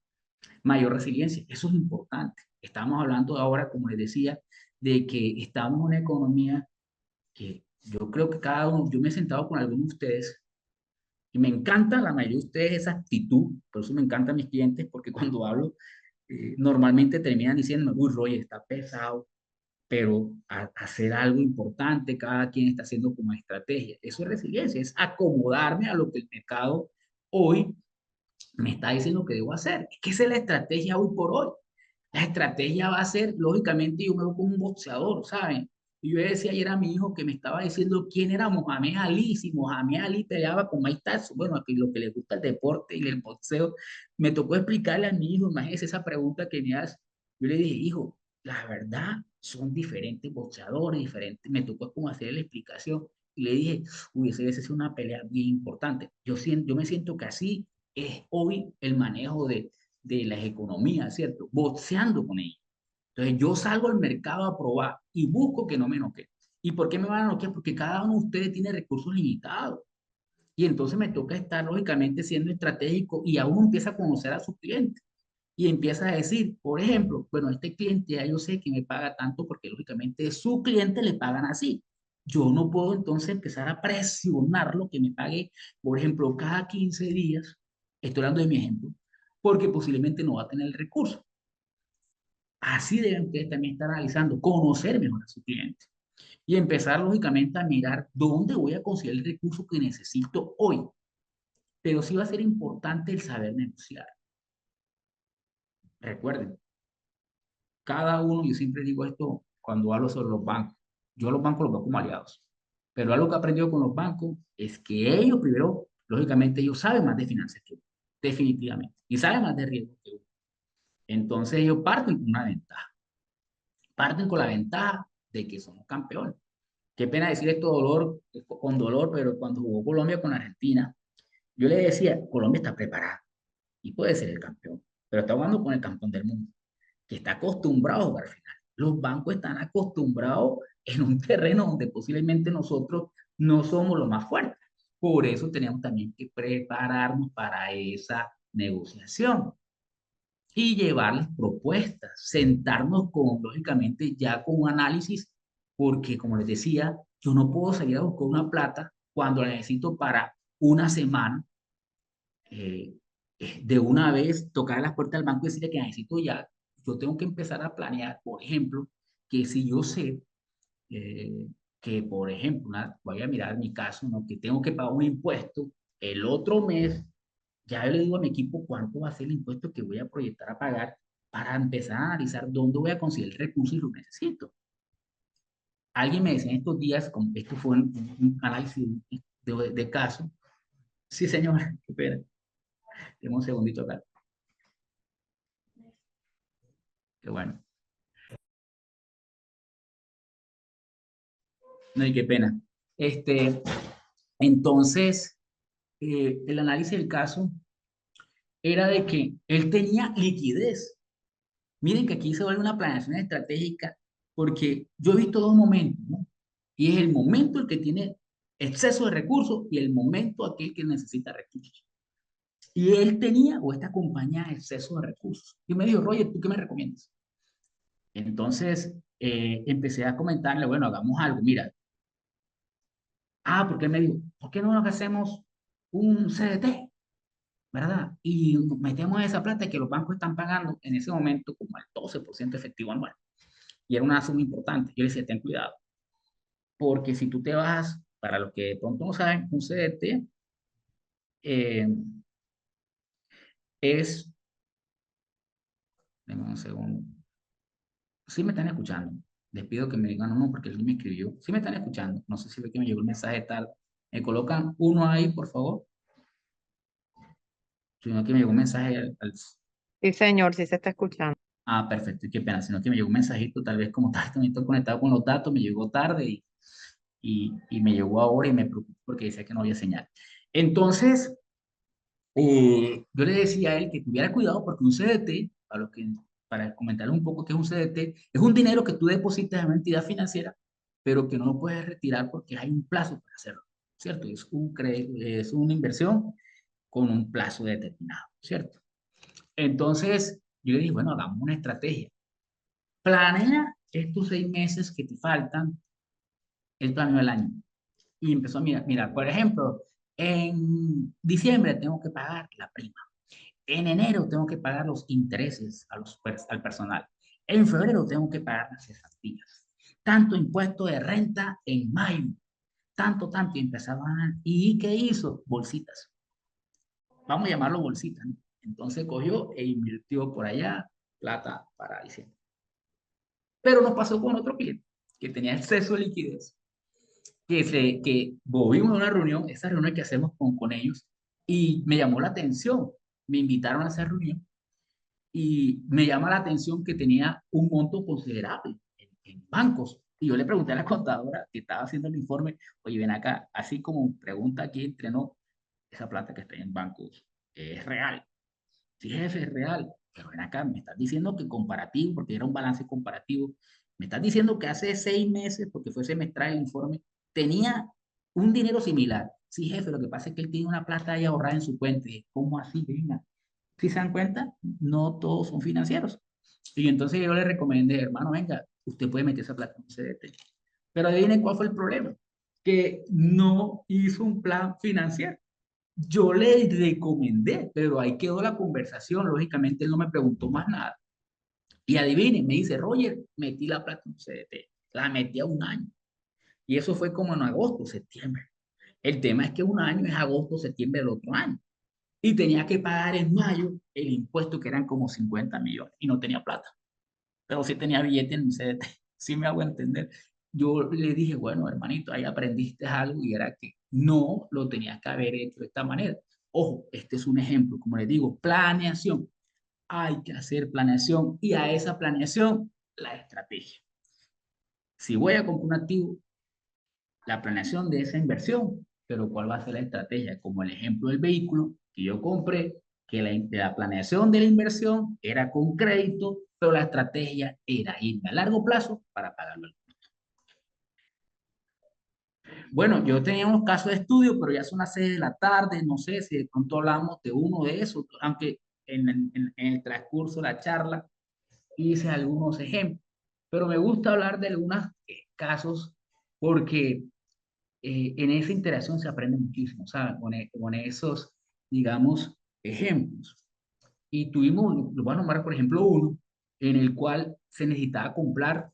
Mayor resiliencia, eso es importante. Estamos hablando ahora, como les decía, de que estamos en una economía que yo creo que cada uno, yo me he sentado con algunos de ustedes y me encanta la mayoría de ustedes esa actitud, por eso me encantan mis clientes, porque cuando hablo, normalmente terminan diciendo, uy, Roy, está pesado, pero hacer algo importante, cada quien está haciendo como estrategia. Eso es resiliencia, es acomodarme a lo que el mercado hoy me está diciendo que debo hacer. Es que esa es la estrategia hoy por hoy. La estrategia va a ser, lógicamente, yo me veo como un boxeador, ¿saben? Y yo decía ayer a mi hijo que me estaba diciendo quién era Mohamed Ali, si Mohamed Ali peleaba con Mike Tyson, bueno, a lo que le gusta el deporte y el boxeo, me tocó explicarle a mi hijo, imagínese esa pregunta que me hace. Yo le dije, hijo, la verdad, son diferentes boxeadores, diferentes, me tocó como hacer la explicación. Y le dije, uy, esa es una pelea bien importante. Yo me siento que así es hoy el manejo de las economías, ¿cierto? Boxeando con ellos. Entonces yo salgo al mercado a probar y busco que no me noqueen. ¿Y por qué me van a noquear? Porque cada uno de ustedes tiene recursos limitados. Y entonces me toca estar lógicamente siendo estratégico y a uno empieza a conocer a sus clientes y empieza a decir, por ejemplo, bueno, este cliente ya yo sé que me paga tanto porque lógicamente su cliente le pagan así. Yo no puedo entonces empezar a presionarlo que me pague, por ejemplo, cada 15 días, estoy hablando de mi ejemplo, porque posiblemente no va a tener el recurso. Así deben ustedes también estar analizando, conocer mejor a su cliente y empezar lógicamente a mirar dónde voy a conseguir el recurso que necesito hoy. Pero sí va a ser importante el saber negociar. Recuerden, cada uno, yo siempre digo esto cuando hablo sobre los bancos, yo a los bancos los veo como aliados, pero algo que he aprendido con los bancos es que ellos primero, lógicamente, ellos saben más de finanzas que uno, definitivamente, y saben más de riesgo que uno. Entonces ellos parten con una ventaja, parten con la ventaja de que somos campeones. Qué pena decir esto con dolor, pero cuando jugó Colombia con Argentina, yo le decía, Colombia está preparada y puede ser el campeón, pero está jugando con el campeón del mundo que está acostumbrado a jugar final. Los bancos están acostumbrados en un terreno donde posiblemente nosotros no somos los más fuertes. Por eso tenemos también que prepararnos para esa negociación y llevarles propuestas, sentarnos con, lógicamente, ya con un análisis, porque como les decía, yo no puedo salir a buscar una plata cuando la necesito para una semana, eh, de una vez tocar las puertas del banco y decirle que necesito ya, yo tengo que empezar a planear, por ejemplo, que si yo sé eh, que, por ejemplo, voy a mirar mi caso, ¿no? Que tengo que pagar un impuesto el otro mes, ya yo le digo a mi equipo cuánto va a ser el impuesto que voy a proyectar a pagar para empezar a analizar dónde voy a conseguir el recurso y lo necesito. alguien me decía en estos días, como esto fue un análisis de caso. Sí, señor, espera, tengo un segundito acá. Qué bueno. No, y qué pena. Este, entonces, el análisis del caso era de que él tenía liquidez. Miren que aquí se vuelve una planeación estratégica porque yo he visto dos momentos, ¿no? Y es el momento el que tiene exceso de recursos y el momento aquel que necesita recursos. Y él tenía, o esta compañía, exceso de recursos. Y me dijo, Roger, ¿tú qué me recomiendas? Entonces, empecé a comentarle, bueno, hagamos algo, mira. Porque me dijo, ¿por qué no nos hacemos un CDT? ¿Verdad? Y nos metemos esa plata que los bancos están pagando en ese momento como el 12% efectivo anual. Y era una suma importante. Yo le decía, ten cuidado, porque si tú te vas, para los que de pronto no saben, un CDT eh, es, denme un segundo, sí me están escuchando. Les pido que me digan uno porque él me escribió. Sí me están escuchando. No sé si ve que me llegó el mensaje tal. Me colocan uno ahí, por favor. Sino que me llegó un mensaje Sí, señor, sí se está escuchando. perfecto, qué pena. Sino que me llegó un mensajito, tal vez como estaba estoy conectado con los datos, me llegó tarde y me llegó ahora y me preocupó porque decía que no había señal. Entonces, yo le decía a él que tuviera cuidado porque un CDT, para comentarle un poco qué es un CDT, es un dinero que tú depositas en una entidad financiera, pero que no lo puedes retirar porque hay un plazo para hacerlo, ¿cierto? Es una inversión con un plazo determinado, ¿cierto? Entonces, yo le dije, bueno, hagamos una estrategia. Planea estos 6 meses que te faltan, el planeo del año. Y empezó a mirar, por ejemplo, en diciembre tengo que pagar la prima. En enero tengo que pagar los intereses al personal. En febrero tengo que pagar las cesantías. Tanto impuesto de renta en mayo. Tanto, y empezaban. ¿Y qué hizo? Bolsitas. Vamos a llamarlo bolsitas, ¿no? Entonces cogió e invirtió por allá plata para diciembre. Pero nos pasó con otro cliente que tenía exceso de liquidez, que volvimos a una reunión, esa reunión que hacemos con ellos, y me llamó la atención. Me invitaron a esa reunión y me llama la atención que tenía un monto considerable en bancos. Y yo le pregunté a la contadora que estaba haciendo el informe, oye, ven acá, así como pregunta aquí entre no, esa plata que está en bancos es real. Sí, jefe, es real. Pero ven acá, me estás diciendo que comparativo, porque era un balance comparativo, me estás diciendo que hace 6 meses, porque fue semestral el informe, tenía un dinero similar. Sí, jefe, lo que pasa es que él tiene una plata ahí ahorrada en su cuenta. ¿Cómo así? Venga, si se dan cuenta, no todos son financieros. Y entonces yo le recomendé, hermano, venga, usted puede meter esa plata en un CDT. Pero adivinen cuál fue el problema, que no hizo un plan financiero. Yo le recomendé, pero ahí quedó la conversación. Lógicamente él no me preguntó más nada. Y adivinen, me dice, Roger, metí la plata en un CDT. La metí a un año. Y eso fue como en agosto, septiembre. El tema es que un año es agosto, septiembre del otro año. Y tenía que pagar en mayo el impuesto que eran como 50 millones y no tenía plata, pero sí tenía billete en mi CDT, sí me hago entender. Yo le dije, bueno, hermanito, ahí aprendiste algo y era que no lo tenías que haber hecho de esta manera. Ojo, este es un ejemplo, como les digo, planeación. Hay que hacer planeación y a esa planeación la estrategia. Si voy a comprar un activo, la planeación de esa inversión, pero ¿cuál va a ser la estrategia? Como el ejemplo del vehículo que yo compré, que la planeación de la inversión era con crédito, pero la estrategia era irme a largo plazo para pagarlo. Bueno, yo tenía unos casos de estudio, pero ya son las 6 de la tarde, no sé si de pronto hablamos de uno de esos, aunque en el transcurso de la charla hice algunos ejemplos, pero me gusta hablar de algunos casos porque en esa interacción se aprende muchísimo, ¿sabes? Con esos, digamos, ejemplos. Y tuvimos, lo voy a nombrar, por ejemplo, uno en el cual se necesitaba comprar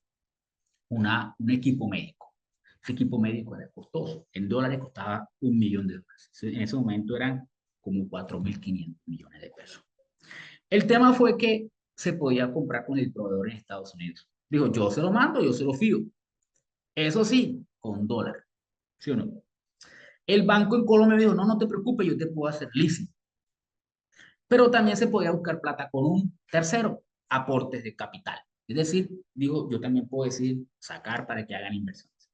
un equipo médico. Ese equipo médico era costoso. En dólares costaba $1 millón. En ese momento eran como 4.500 millones de pesos. El tema fue que se podía comprar con el proveedor en Estados Unidos. Dijo, yo se lo mando, yo se lo fío. Eso sí, con dólar, ¿sí o no? El banco en Colombia me dijo, no, no te preocupes, yo te puedo hacer leasing. Pero también se podía buscar plata con un tercero, aportes de capital. Es decir, digo, yo también puedo decir sacar para que hagan inversiones.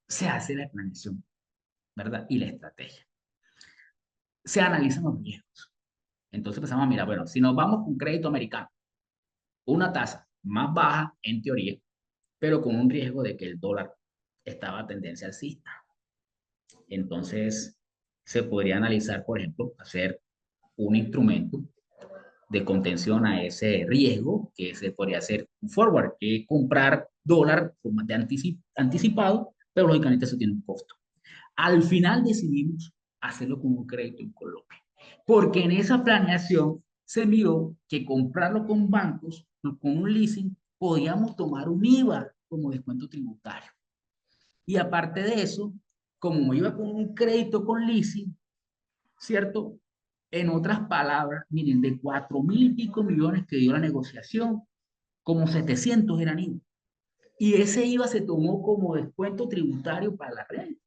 Se hace la planeación, ¿verdad? Y la estrategia. Se analizan los riesgos. Entonces empezamos a mirar, bueno, si nos vamos con crédito americano, una tasa más baja en teoría, pero con un riesgo de que el dólar estaba a tendencia alcista. Entonces, se podría analizar, por ejemplo, hacer un instrumento de contención a ese riesgo, que se podría hacer un forward, que es comprar dólar de anticipado, pero lógicamente eso tiene un costo. Al final decidimos hacerlo con un crédito en Colombia, porque en esa planeación se miró que comprarlo con bancos, con un leasing, podíamos tomar un IVA como descuento tributario. Y aparte de eso, como iba con un crédito con leasing, ¿cierto? En otras palabras, miren, de 4.000 y pico millones que dio la negociación, como 700 eran IVA. Y ese IVA se tomó como descuento tributario para la renta.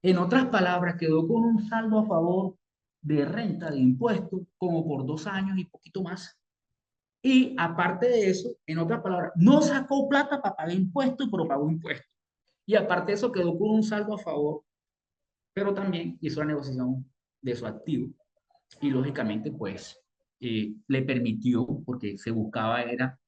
En otras palabras, quedó con un saldo a favor de renta de impuestos como por 2 años y poquito más. Y aparte de eso, en otras palabras, no sacó plata para pagar impuestos, pero pagó impuestos. Y aparte de eso, quedó con un saldo a favor, pero también hizo la negociación de su activo y lógicamente pues le permitió, porque se buscaba era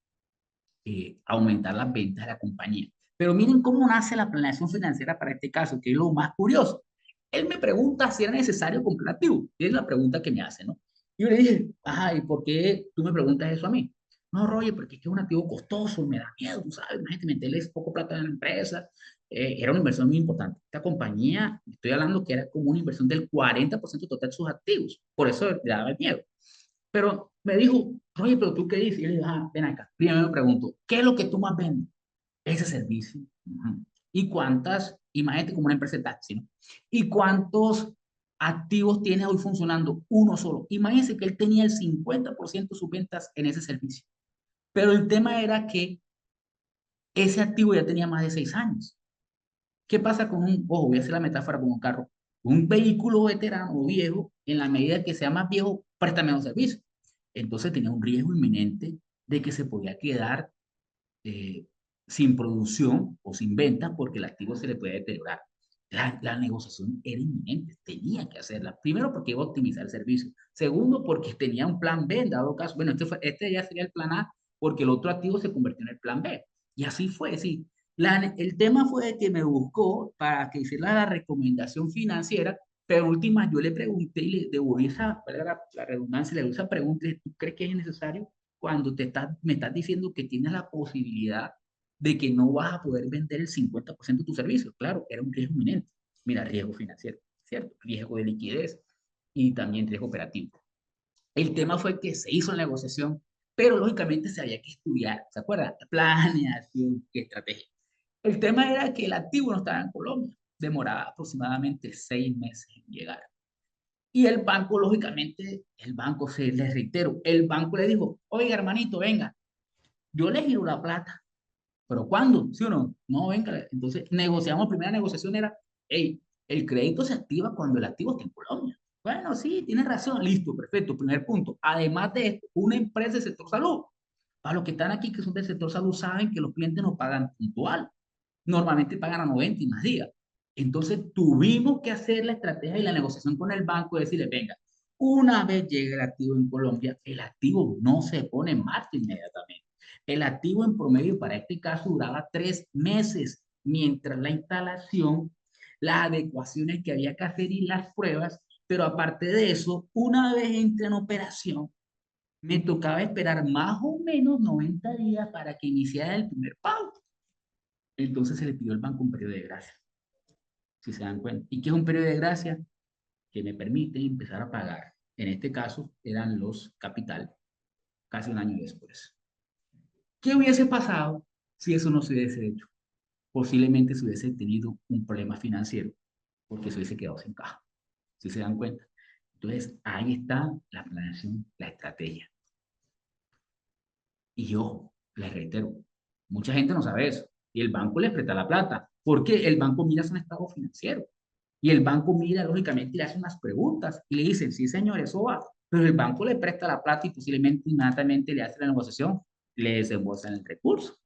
aumentar las ventas de la compañía. Pero miren cómo nace la planeación financiera para este caso, que es lo más curioso. Él me pregunta si era necesario comprar activo. Y es la pregunta que me hace, ¿no? Y yo le dije, ajá, ¿y por qué tú me preguntas eso a mí? No, Roger, porque es que es un activo costoso, me da miedo, tú sabes, imagínate meterle poco plata en la empresa. Era una inversión muy importante. Esta compañía, estoy hablando que era como una inversión del 40% total de sus activos. Por eso le daba el miedo. Pero me dijo, oye, pero tú qué dices? Y yo le dije, ah, ven acá. Primero me pregunto, ¿qué es lo que tú más vendes? Ese servicio. Ujú. ¿Y cuántas, imagínate como una empresa de taxi, ¿no? ¿Y cuántos activos tiene hoy funcionando? Uno solo. Imagínense que él tenía el 50% de sus ventas en ese servicio. Pero el tema era que ese activo ya tenía más de 6 años. ¿Qué pasa con ojo, voy a hacer la metáfora con un carro, un vehículo veterano o viejo, en la medida que sea más viejo, presta menos servicio? Entonces tenía un riesgo inminente de que se podía quedar eh, sin producción o sin venta porque el activo se le puede deteriorar. La negociación era inminente, tenía que hacerla. Primero porque iba a optimizar el servicio. Segundo porque tenía un plan B en dado caso. Bueno, este ya sería el plan A porque el otro activo se convirtió en el plan B. Y así fue, sí. El tema fue de que me buscó para que hiciera la recomendación financiera, pero última yo le pregunté y le devolví esa, la redundancia, le devolví esa pregunta, ¿tú crees que es necesario cuando me estás diciendo que tienes la posibilidad de que no vas a poder vender el 50% de tu servicio? Claro, era un riesgo inminente. Mira, riesgo financiero, ¿cierto? Riesgo de liquidez y también riesgo operativo. El tema fue que se hizo la negociación, pero lógicamente se había que estudiar, ¿se acuerdan? Planeación y estrategia. El tema era que el activo no estaba en Colombia, demoraba aproximadamente 6 meses en llegar. Y el banco, lógicamente, les reitero, el banco le dijo, oiga, hermanito, venga, yo le giro la plata, pero ¿cuándo? ¿Sí o no? No, venga. Entonces, negociamos, primera negociación era, hey, el crédito se activa cuando el activo está en Colombia. Bueno, sí, tienes razón, listo, perfecto, primer punto. Además de esto, una empresa del sector salud. Para los que están aquí, que son del sector salud, saben que los clientes no pagan puntual. Normalmente pagan a 90 y más días. Entonces, tuvimos que hacer la estrategia y la negociación con el banco y decirle, venga, una vez llegue el activo en Colombia, el activo no se pone en marcha inmediatamente. El activo en promedio para este caso duraba 3 meses, mientras la instalación, las adecuaciones que había que hacer y las pruebas, pero aparte de eso, una vez entre en operación, me tocaba esperar más o menos 90 días para que iniciara el primer pago. Entonces se le pidió al banco un periodo de gracia, si se dan cuenta. ¿Y qué es un periodo de gracia? Que me permite empezar a pagar. En este caso eran los capital, casi un año después. ¿Qué hubiese pasado si eso no se hubiese hecho? Posiblemente se hubiese tenido un problema financiero, porque se hubiese quedado sin caja, si se dan cuenta. Entonces, ahí está la planeación, la estrategia. Y yo les reitero, mucha gente no sabe eso. y el banco le presta la plata, porque el banco mira su estado financiero y el banco mira, lógicamente, y le hace unas preguntas y le dicen, sí, señor, eso va, pero el banco le presta la plata y posiblemente inmediatamente le hace la negociación, le desembolsan el recurso.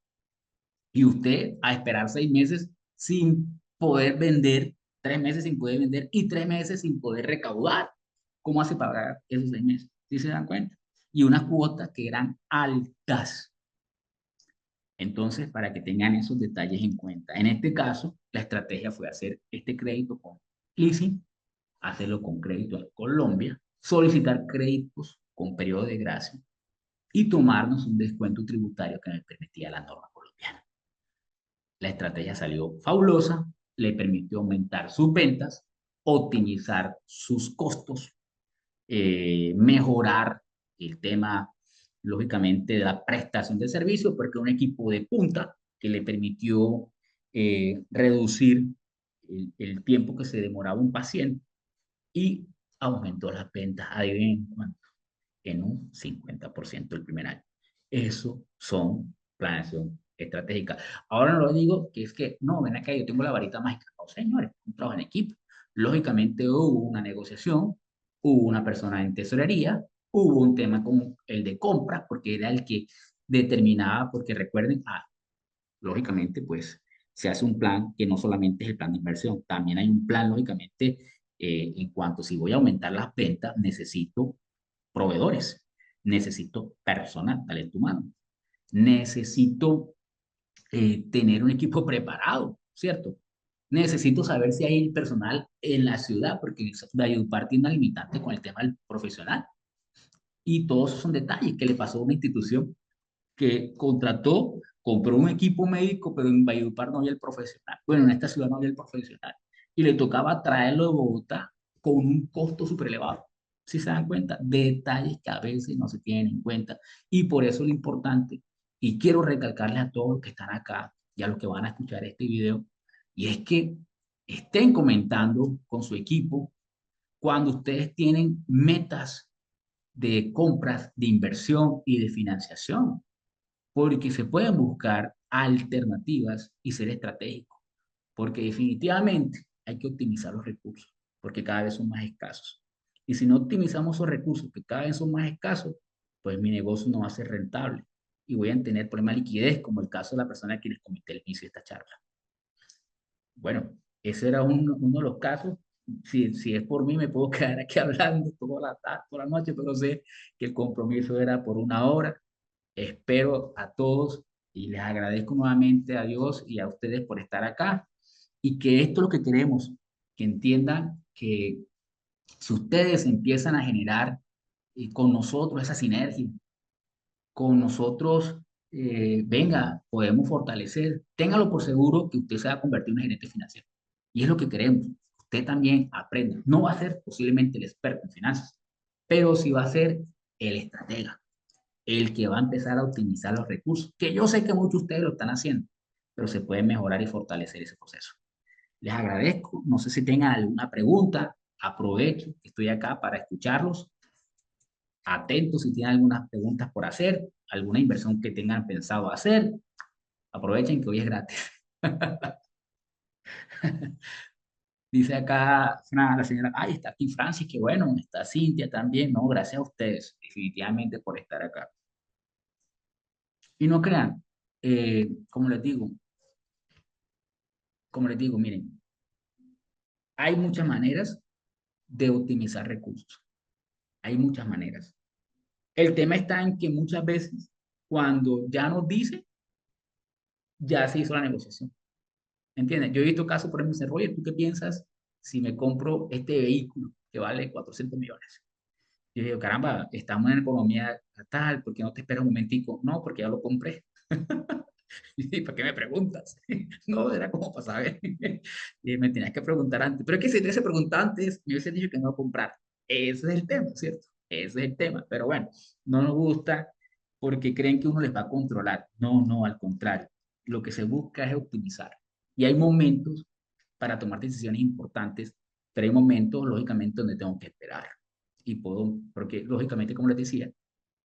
Y usted a esperar 6 meses sin poder vender, 3 meses sin poder vender y 3 meses sin poder recaudar. ¿Cómo hace para pagar esos 6 meses? ¿Sí se dan cuenta? Y unas cuotas que eran altas. Entonces, para que tengan esos detalles en cuenta. En este caso, la estrategia fue hacer este crédito con leasing, hacerlo con crédito en Colombia, solicitar créditos con periodo de gracia y tomarnos un descuento tributario que me permitía la norma colombiana. La estrategia salió fabulosa, le permitió aumentar sus ventas, optimizar sus costos, mejorar el tema, lógicamente, de la prestación de servicio, porque un equipo de punta que le permitió reducir el tiempo que se demoraba un paciente y aumentó las ventas, adivinen cuánto, en un 50% el primer año. Eso son planeación estratégica. Ahora no lo digo que es que, no, ven acá, yo tengo la varita mágica. No, señores, un trabajo en equipo. Lógicamente hubo una negociación, hubo una persona en tesorería, hubo un tema con el de compras, porque era el que determinaba, porque recuerden, lógicamente, pues se hace un plan que no solamente es el plan de inversión, también hay un plan, lógicamente, en cuanto si voy a aumentar las ventas, necesito proveedores, necesito personal, talento humano, necesito tener un equipo preparado, ¿cierto? Necesito saber si hay personal en la ciudad, porque Valledupar tiene una limitante con el tema del profesional. Y todos esos son detalles que le pasó a una institución que contrató, compró un equipo médico, pero en Valledupar no había el profesional. Bueno, en esta ciudad no había el profesional. Y le tocaba traerlo de Bogotá con un costo súper elevado. Si se dan cuenta, detalles que a veces no se tienen en cuenta. Y por eso lo importante, y quiero recalcarles a todos los que están acá y a los que van a escuchar este video, y es que estén comentando con su equipo cuando ustedes tienen metas de compras, de inversión y de financiación porque se pueden buscar alternativas y ser estratégicos, porque definitivamente hay que optimizar los recursos, porque cada vez son más escasos. Y si no optimizamos esos recursos, que cada vez son más escasos, pues mi negocio no va a ser rentable y voy a tener problemas de liquidez, como el caso de la persona que les comenté al inicio de esta charla. Bueno, ese era uno de los casos. Si es por mí, me puedo quedar aquí hablando toda la tarde, toda la noche, pero sé que el compromiso era por una hora. Espero a todos y les agradezco nuevamente a Dios y a ustedes por estar acá y que esto es lo que queremos, que entiendan que si ustedes empiezan a generar con nosotros esa sinergia, con nosotros, venga, podemos fortalecer, téngalo por seguro que usted se va a convertir en un gerente financiero. Y es lo que queremos. Usted también aprenda. No va a ser posiblemente el experto en finanzas, pero sí va a ser el estratega el que va a empezar a optimizar los recursos, que yo sé que muchos de ustedes lo están haciendo, pero se puede mejorar y fortalecer ese proceso. Les agradezco, no sé si tengan alguna pregunta, aprovecho que estoy acá para escucharlos, atentos si tienen algunas preguntas por hacer, alguna inversión que tengan pensado hacer, aprovechen que hoy es gratis. Dice acá la señora, ay, está aquí Francis, qué bueno, está Cintia también, no, gracias a ustedes, definitivamente por estar acá. Y no crean, como les digo, miren, hay muchas maneras de optimizar recursos. Hay muchas maneras. El tema está en que muchas veces cuando ya nos dice, ya se hizo la negociación. ¿Entiendes? Yo he visto casos, por ejemplo, dicen, oye, ¿tú qué piensas si me compro este vehículo que vale 400 millones? Y yo digo, caramba, estamos en economía tal, ¿por qué no te esperas un momentico? No, porque ya lo compré. ¿Y para qué me preguntas? No, era como para saber. Y me tenías que preguntar antes. Pero es que si te hubiese preguntado antes, me hubiese dicho que no comprar. Ese es el tema, ¿cierto? Ese es el tema. Pero bueno, no nos gusta porque creen que uno les va a controlar. No, no, al contrario. Lo que se busca es optimizar. Y hay momentos para tomar decisiones importantes, pero hay momentos, lógicamente, donde tengo que esperar. Y puedo, porque lógicamente, como les decía,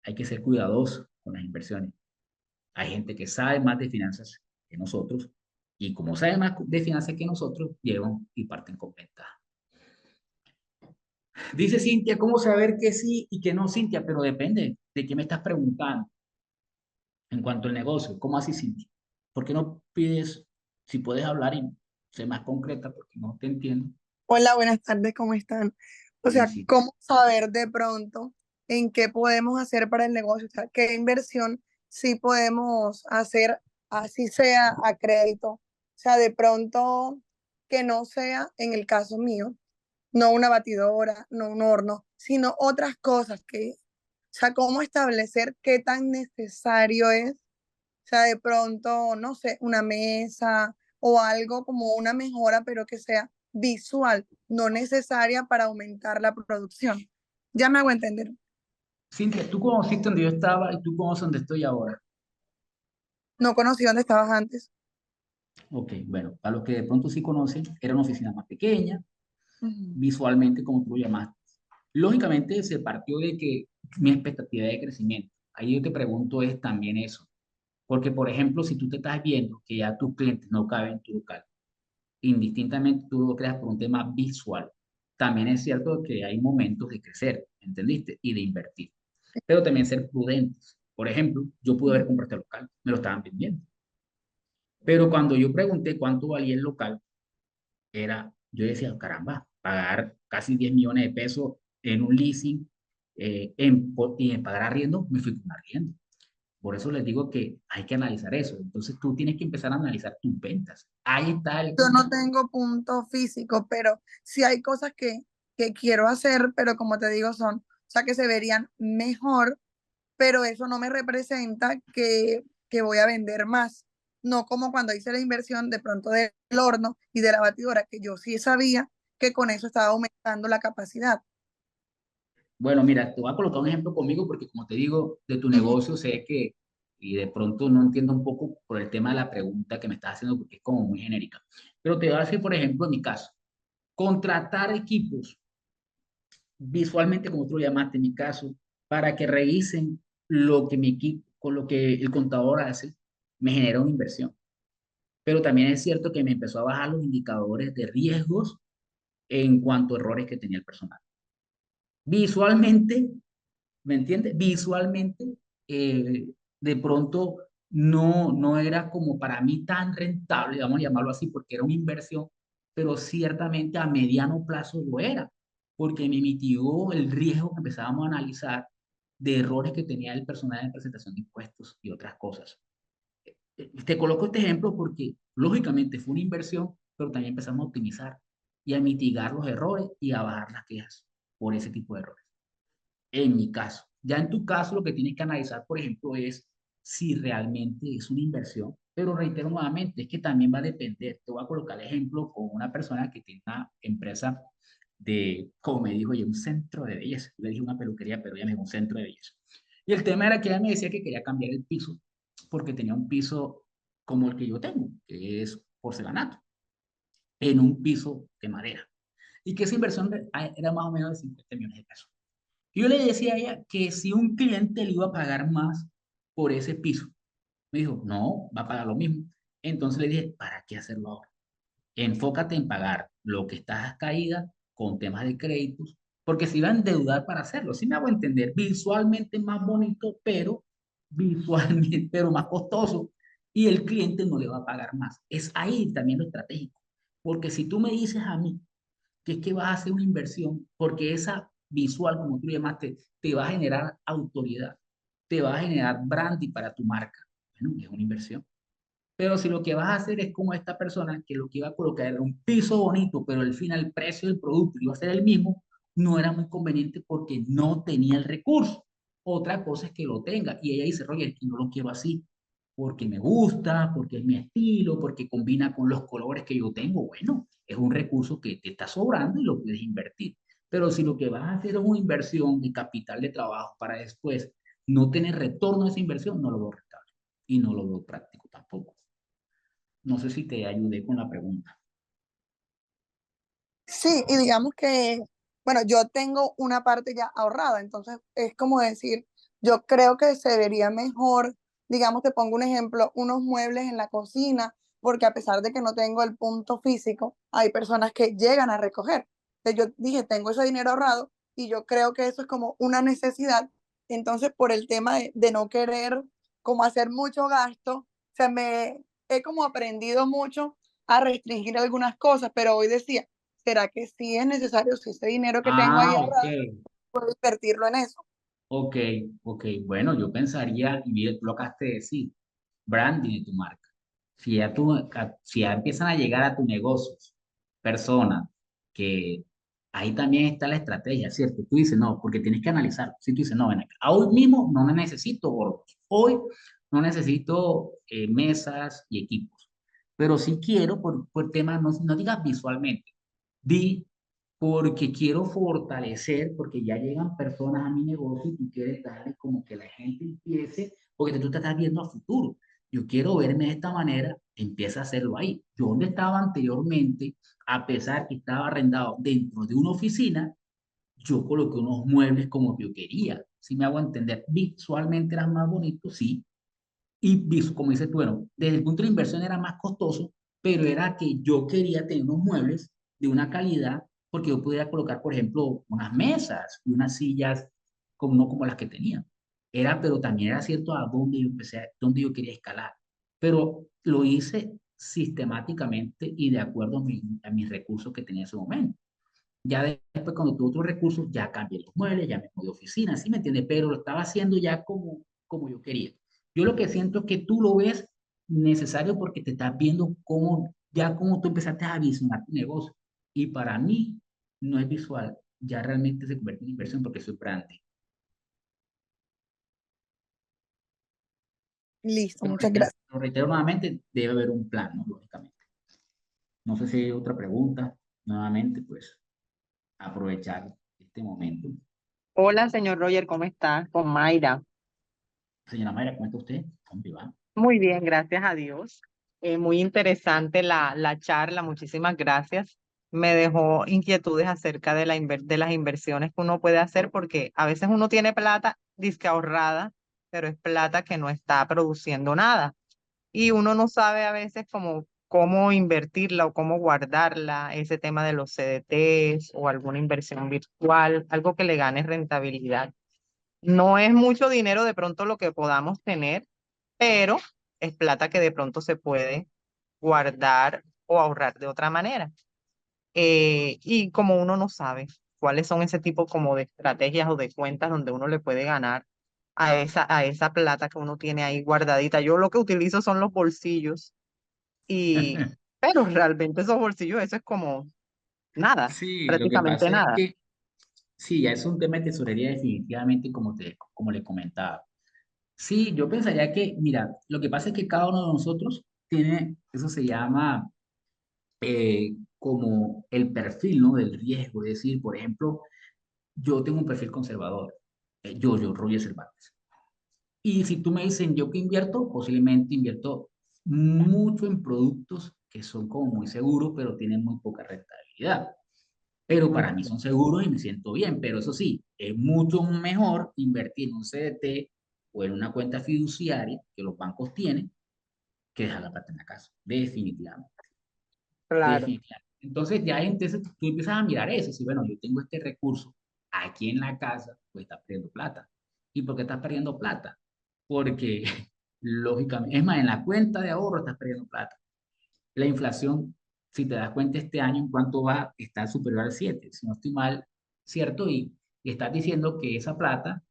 hay que ser cuidadosos con las inversiones. Hay gente que sabe más de finanzas que nosotros, y como saben más de finanzas que nosotros, llevan y parten con ventaja. Dice Cintia, ¿cómo saber que sí y que no, Cintia? Pero depende de qué me estás preguntando en cuanto al negocio. ¿Cómo así, Cintia? ¿Por qué no pides, si puedes hablar y ser más concreta, porque no te entiendo? Hola, buenas tardes, ¿cómo están? O Bien, sea, sí. ¿cómo saber de pronto en qué podemos hacer para el negocio? O sea, qué inversión sí podemos hacer, así sea a crédito. O sea, de pronto que no sea, en el caso mío, no una batidora, no un horno, sino otras cosas que, o sea, cómo establecer qué tan necesario es, o sea, de pronto, no sé, una mesa o algo como una mejora, pero que sea visual, no necesaria para aumentar la producción. Ya me hago entender. Cintia, tú conociste donde yo estaba y tú conoces donde estoy ahora. No conocí dónde estabas antes. Ok, bueno, para los que de pronto sí conocen, era una oficina más pequeña, Ujú. visualmente, como tú lo llamaste. Lógicamente se partió de que mi expectativa de crecimiento. Ahí yo te pregunto es también eso. Porque, por ejemplo, si tú te estás viendo que ya tus clientes no caben en tu local, indistintamente tú lo creas por un tema visual, también es cierto que hay momentos de crecer, ¿entendiste? Y de invertir. Pero también ser prudentes. Por ejemplo, yo pude haber comprado este local, me lo estaban vendiendo. Pero cuando yo pregunté cuánto valía el local, yo decía, caramba, pagar casi 10 millones de pesos en un leasing y en pagar arriendo, me fui con arriendo. Por eso les digo que hay que analizar eso. Entonces tú tienes que empezar a analizar tus ventas. Ahí está el... Yo no tengo punto físico, pero sí hay cosas que quiero hacer, pero como te digo, son, o sea, que se verían mejor, pero eso no me representa que voy a vender más. No como cuando hice la inversión de pronto del horno y de la batidora, que yo sí sabía que con eso estaba aumentando la capacidad. Bueno, mira, te voy a colocar un ejemplo conmigo porque como te digo, de tu Ujú. negocio sé que, y de pronto no entiendo un poco por el tema de la pregunta que me estás haciendo porque es como muy genérica. Pero te voy a decir, por ejemplo, en mi caso, contratar equipos visualmente, como tú lo llamaste en mi caso, para que revisen lo que mi equipo, con lo que el contador hace, me genera una inversión. Pero también es cierto que me empezó a bajar los indicadores de riesgos en cuanto a errores que tenía el personal. Visualmente, ¿me entiendes? Visualmente, eh, de pronto no era como para mí tan rentable, vamos a llamarlo así, porque era una inversión, pero ciertamente a mediano plazo lo era, porque me mitigó el riesgo que empezábamos a analizar de errores que tenía el personal en presentación de impuestos y otras cosas. Te coloco este ejemplo porque lógicamente fue una inversión, pero también empezamos a optimizar y a mitigar los errores y a bajar las quejas por ese tipo de errores. En mi caso, ya en tu caso lo que tienes que analizar, por ejemplo, es si realmente es una inversión, pero reitero nuevamente, es que también va a depender. Te voy a colocar el ejemplo con una persona que tiene una empresa de, como me dijo ella, un centro de belleza. Yo le dije una peluquería, pero ella me dijo un centro de belleza. Y el tema era que ella me decía que quería cambiar el piso porque tenía un piso como el que yo tengo, que es porcelanato, en un piso de madera. Y que esa inversión era más o menos de 50 millones de pesos. Y yo le decía a ella que si un cliente le iba a pagar más por ese piso, me dijo, no, va a pagar lo mismo. Entonces le dije, ¿para qué hacerlo ahora? Enfócate en pagar lo que estás caída con temas de créditos, porque se iba a endeudar para hacerlo. Si me hago entender, visualmente más bonito, pero visualmente, pero más costoso. Y el cliente no le va a pagar más. Es ahí también lo estratégico. Porque si tú me dices a mí que es que vas a hacer una inversión, porque esa visual, como tú le llamaste, te va a generar autoridad, te va a generar branding para tu marca. Bueno, es una inversión. Pero si lo que vas a hacer es como esta persona que lo que iba a colocar era un piso bonito, pero al final el precio del producto iba a ser el mismo, no era muy conveniente porque no tenía el recurso. Otra cosa es que lo tenga y ella dice, Roger, que no lo quiero así, porque me gusta, porque es mi estilo, porque combina con los colores que yo tengo. Bueno, es un recurso que te está sobrando y lo puedes invertir. Pero si lo que vas a hacer es una inversión de capital de trabajo para después no tener retorno de esa inversión, no lo veo rentable y no lo veo práctico tampoco. No sé si te ayudé con la pregunta. Sí, y digamos que, bueno, yo tengo una parte ya ahorrada, entonces es como decir, yo creo que se vería mejor digamos, te pongo un ejemplo, unos muebles en la cocina, porque a pesar de que no tengo el punto físico, hay personas que llegan a recoger. Entonces yo dije, tengo ese dinero ahorrado y yo creo que eso es como una necesidad. Entonces, por el tema de no querer como hacer mucho gasto, se me he como aprendido mucho a restringir algunas cosas, pero hoy decía, ¿será que sí es necesario, si ese dinero que tengo ahí Ah, ok. ahorrado, puedo invertirlo en eso? Ok, ok. Bueno, yo pensaría, y bien, tú lo acabaste de decir, branding de tu marca. Si ya empiezan a llegar a tu negocio personas que ahí también está la estrategia, ¿cierto? Tú dices, no, porque tienes que analizar. Si tú dices, no, ven acá, hoy mismo no necesito gordos, hoy no necesito mesas y equipos, pero sí quiero por temas, no digas visualmente, di porque quiero fortalecer, porque ya llegan personas a mi negocio y tú quieres darle como que la gente empiece, porque tú te estás viendo a futuro. Yo quiero verme de esta manera, empieza a hacerlo ahí. Yo donde estaba anteriormente, a pesar que estaba arrendado dentro de una oficina, yo coloqué unos muebles como yo quería. Si me hago entender, visualmente eran más bonitos, sí, y como dices tú, bueno, desde el punto de inversión era más costoso, pero era que yo quería tener unos muebles de una calidad porque yo pudiera colocar, por ejemplo, unas mesas y unas sillas como no como las que tenía. Era, pero también era cierto a dónde yo empecé, dónde yo quería escalar. Pero lo hice sistemáticamente y de acuerdo a mis recursos que tenía en ese momento. Ya después, cuando tuve otros recursos, ya cambié los muebles, ya me mudé de oficina, ¿sí me entiendes? Pero lo estaba haciendo ya como yo quería. Yo lo que siento es que tú lo ves necesario porque te estás viendo cómo tú empezaste a visionar tu negocio. Y para mí no es visual, ya realmente se convierte en inversión porque soy branding. Listo, Pero muchas gracias. lo reitero nuevamente, debe haber un plan, ¿no? Lógicamente. No sé si hay otra pregunta. Nuevamente, pues, aprovechar este momento. Hola, señor Roger, ¿cómo está? Con Mayra. Señora Mayra, ¿cómo está usted? ¿Cómo le va? Muy bien, gracias a Dios. Muy interesante la charla, muchísimas gracias. Me dejó inquietudes acerca de de las inversiones que uno puede hacer, porque a veces uno tiene plata disque ahorrada, pero es plata que no está produciendo nada. Y uno no sabe a veces cómo invertirla o cómo guardarla, ese tema de los CDTs o alguna inversión virtual, algo que le gane rentabilidad. No es mucho dinero de pronto lo que podamos tener, pero es plata que de pronto se puede guardar o ahorrar de otra manera. Y como uno no sabe cuáles son ese tipo como de estrategias o de cuentas donde uno le puede ganar a esa plata que uno tiene ahí guardadita. Yo lo que utilizo son los bolsillos pero realmente esos bolsillos, eso es como nada, Sí, lo que prácticamente pasa es nada. que sí, ya es un tema de tesorería definitivamente, como le comentaba. Sí, yo pensaría que, mira, lo que pasa es que cada uno de nosotros tiene, eso se llama como el perfil, ¿no? Del riesgo. Es decir, por ejemplo, yo tengo un perfil conservador, Roger Cervantes. Y si tú me dicen yo que invierto, posiblemente invierto mucho en productos que son como muy seguros, pero tienen muy poca rentabilidad. Pero para mí Ujú. son seguros y me siento bien. Pero eso sí, es mucho mejor invertir en un CDT o en una cuenta fiduciaria que los bancos tienen que dejar la plata en la casa. Definitivamente. Claro, Definitivamente. Entonces ya entonces tú empiezas a mirar eso. Si, bueno, yo tengo este recurso aquí en la casa, pues estás perdiendo plata. ¿Y por qué estás perdiendo plata? Porque, lógicamente, es más, en la cuenta de ahorro estás perdiendo plata. La inflación, si te das cuenta este año, ¿en cuánto va? Está superior al 7 si no estoy mal, ¿cierto? Y estás diciendo que esa plata,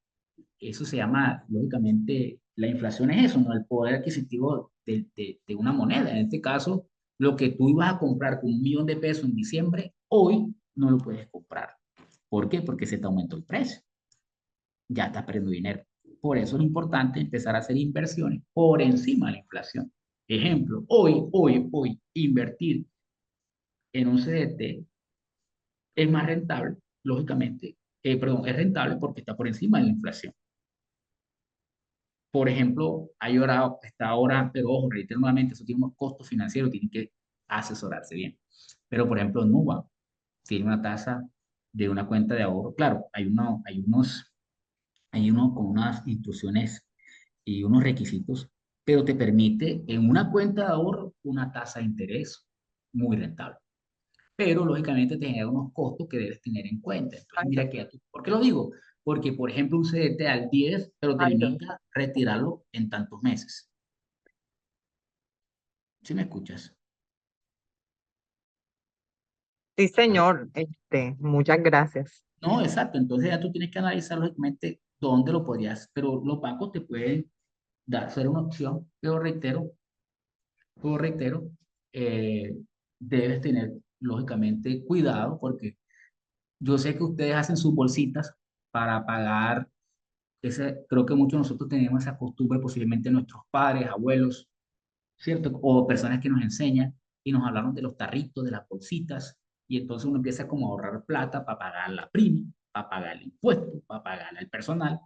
eso se llama, lógicamente, la inflación es eso, ¿no? El poder adquisitivo de una moneda. En este caso, lo que tú ibas a comprar con 1 millón de pesos en diciembre, hoy no lo puedes comprar. ¿Por qué? Porque se te aumentó el precio. Ya estás perdiendo dinero. Por eso es importante empezar a hacer inversiones por encima de la inflación. Ejemplo, hoy, invertir en un CDT es más rentable, lógicamente, perdón, es rentable porque está por encima de la inflación. Por ejemplo, está ahora, pero ojo, reitero nuevamente, eso tiene unos costos financieros, tienen que asesorarse bien. Pero, por ejemplo, Nubank tiene una tasa de una cuenta de ahorro. Claro, hay uno con unas instrucciones y unos requisitos, pero te permite en una cuenta de ahorro una tasa de interés muy rentable. Pero lógicamente te genera unos costos que debes tener en cuenta. Entonces, Ay, mira que, ¿por qué lo digo? Porque, por ejemplo, un CDT al 10, pero te ay, Dios. limita retirarlo en tantos meses. ¿Sí me escuchas? Sí, ¿Aló? señor. Muchas gracias. No, exacto. Entonces ya tú tienes que analizar lógicamente dónde lo podrías, pero los bancos te pueden dar, ser una opción, pero reitero, eh, debes tener lógicamente cuidado porque yo sé que ustedes hacen sus bolsitas para pagar. Creo que muchos de nosotros tenemos esa costumbre, posiblemente nuestros padres, abuelos, ¿cierto? O personas que nos enseñan y nos hablaron de los tarritos, de las bolsitas, y entonces uno empieza como a ahorrar plata para pagar la prima, para pagar el impuesto, para pagar el personal,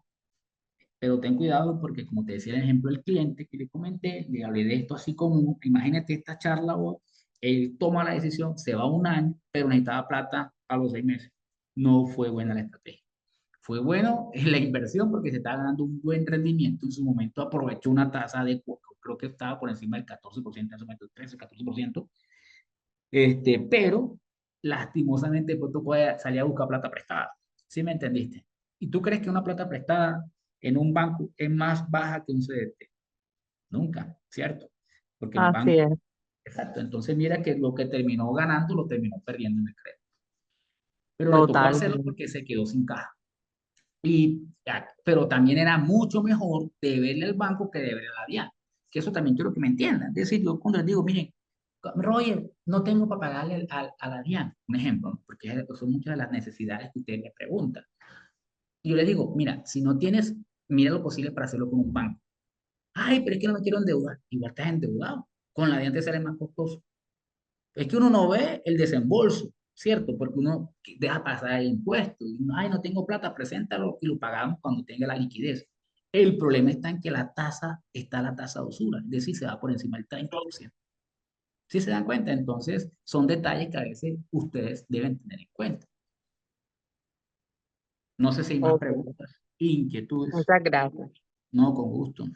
pero ten cuidado porque como te decía el ejemplo del cliente que le comenté, le hablé de esto así como, imagínate esta charla, vos, él toma la decisión, se va un año, pero necesitaba plata a los 6 meses. No fue buena la estrategia. Fue bueno en la inversión porque se estaba ganando un buen rendimiento. En su momento aprovechó una tasa de, creo que estaba por encima del 14%, en su momento 13, 14%. Pero lastimosamente pues, tú puedes salir a buscar plata prestada. ¿Sí me entendiste? ¿Y tú crees que una plata prestada en un banco es más baja que un CDT? Nunca, ¿cierto? Porque el Así banco, es. exacto. Entonces mira que lo que terminó ganando lo terminó perdiendo en el crédito. Pero le tocó hacerlo Totalmente. porque se quedó sin caja. Pero también era mucho mejor deberle al banco que deberle a la DIAN. Que eso también quiero que me entiendan. Es decir, yo cuando les digo, miren, Roger, no tengo para pagarle a la DIAN, un ejemplo, ¿no? Porque son muchas de las necesidades que ustedes me preguntan. Y yo les digo, mira, si no tienes, mira lo posible para hacerlo con un banco. Ay, pero es que no me quiero endeudar. Igual estás endeudado. Con la DIAN te sale más costoso. Es que uno no ve el desembolso, ¿cierto? Porque uno deja pasar el impuesto. Y uno, ay, no tengo plata, preséntalo y lo pagamos cuando tenga la liquidez. El problema está en que la tasa está la tasa de usura, es decir, se va por encima del 30%. ¿Sí se dan cuenta? Entonces, son detalles que a veces ustedes deben tener en cuenta. No sé si hay más Ok. preguntas, inquietudes. Muchas gracias. No, con gusto.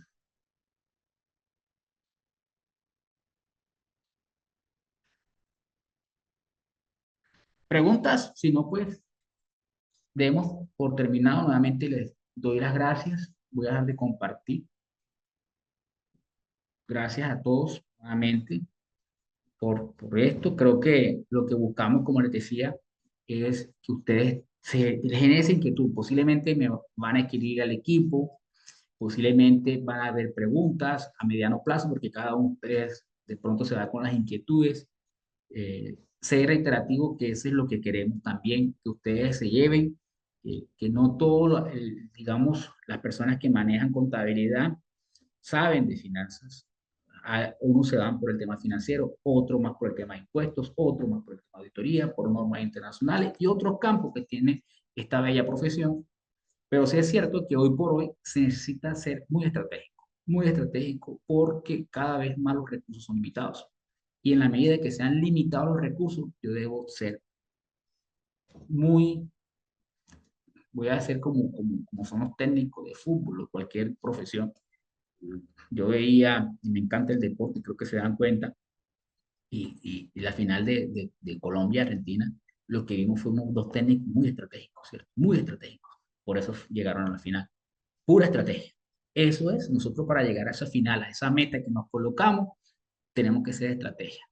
Preguntas, si no, pues demos por terminado. Nuevamente les doy las gracias. Voy a dejar de compartir. Gracias a todos nuevamente por esto. Creo que lo que buscamos, como les decía, es que ustedes se generen esa inquietud. Posiblemente me van a escribir al equipo, posiblemente van a haber preguntas a mediano plazo, porque cada uno de ustedes de pronto se va con las inquietudes. Ser reiterativo, que eso es lo que queremos también, que ustedes se lleven, que no todo, digamos, las personas que manejan contabilidad saben de finanzas. Unos se van por el tema financiero, otros más por el tema de impuestos, otros más por el tema de auditoría, por normas internacionales y otros campos que tiene esta bella profesión. Pero sí es cierto que hoy por hoy se necesita ser muy estratégico porque cada vez más los recursos son limitados. Y en la medida que sean limitados los recursos, yo debo ser muy, voy a ser como son los técnicos de fútbol o cualquier profesión. Yo veía, y me encanta el deporte, creo que se dan cuenta, y la final de Colombia-Argentina, lo que vimos fue unos dos técnicos muy estratégicos, ¿cierto? Muy estratégicos. Por eso llegaron a la final. Pura estrategia. Eso es, nosotros para llegar a esa final, a esa meta que nos colocamos, tenemos que ser estrategia.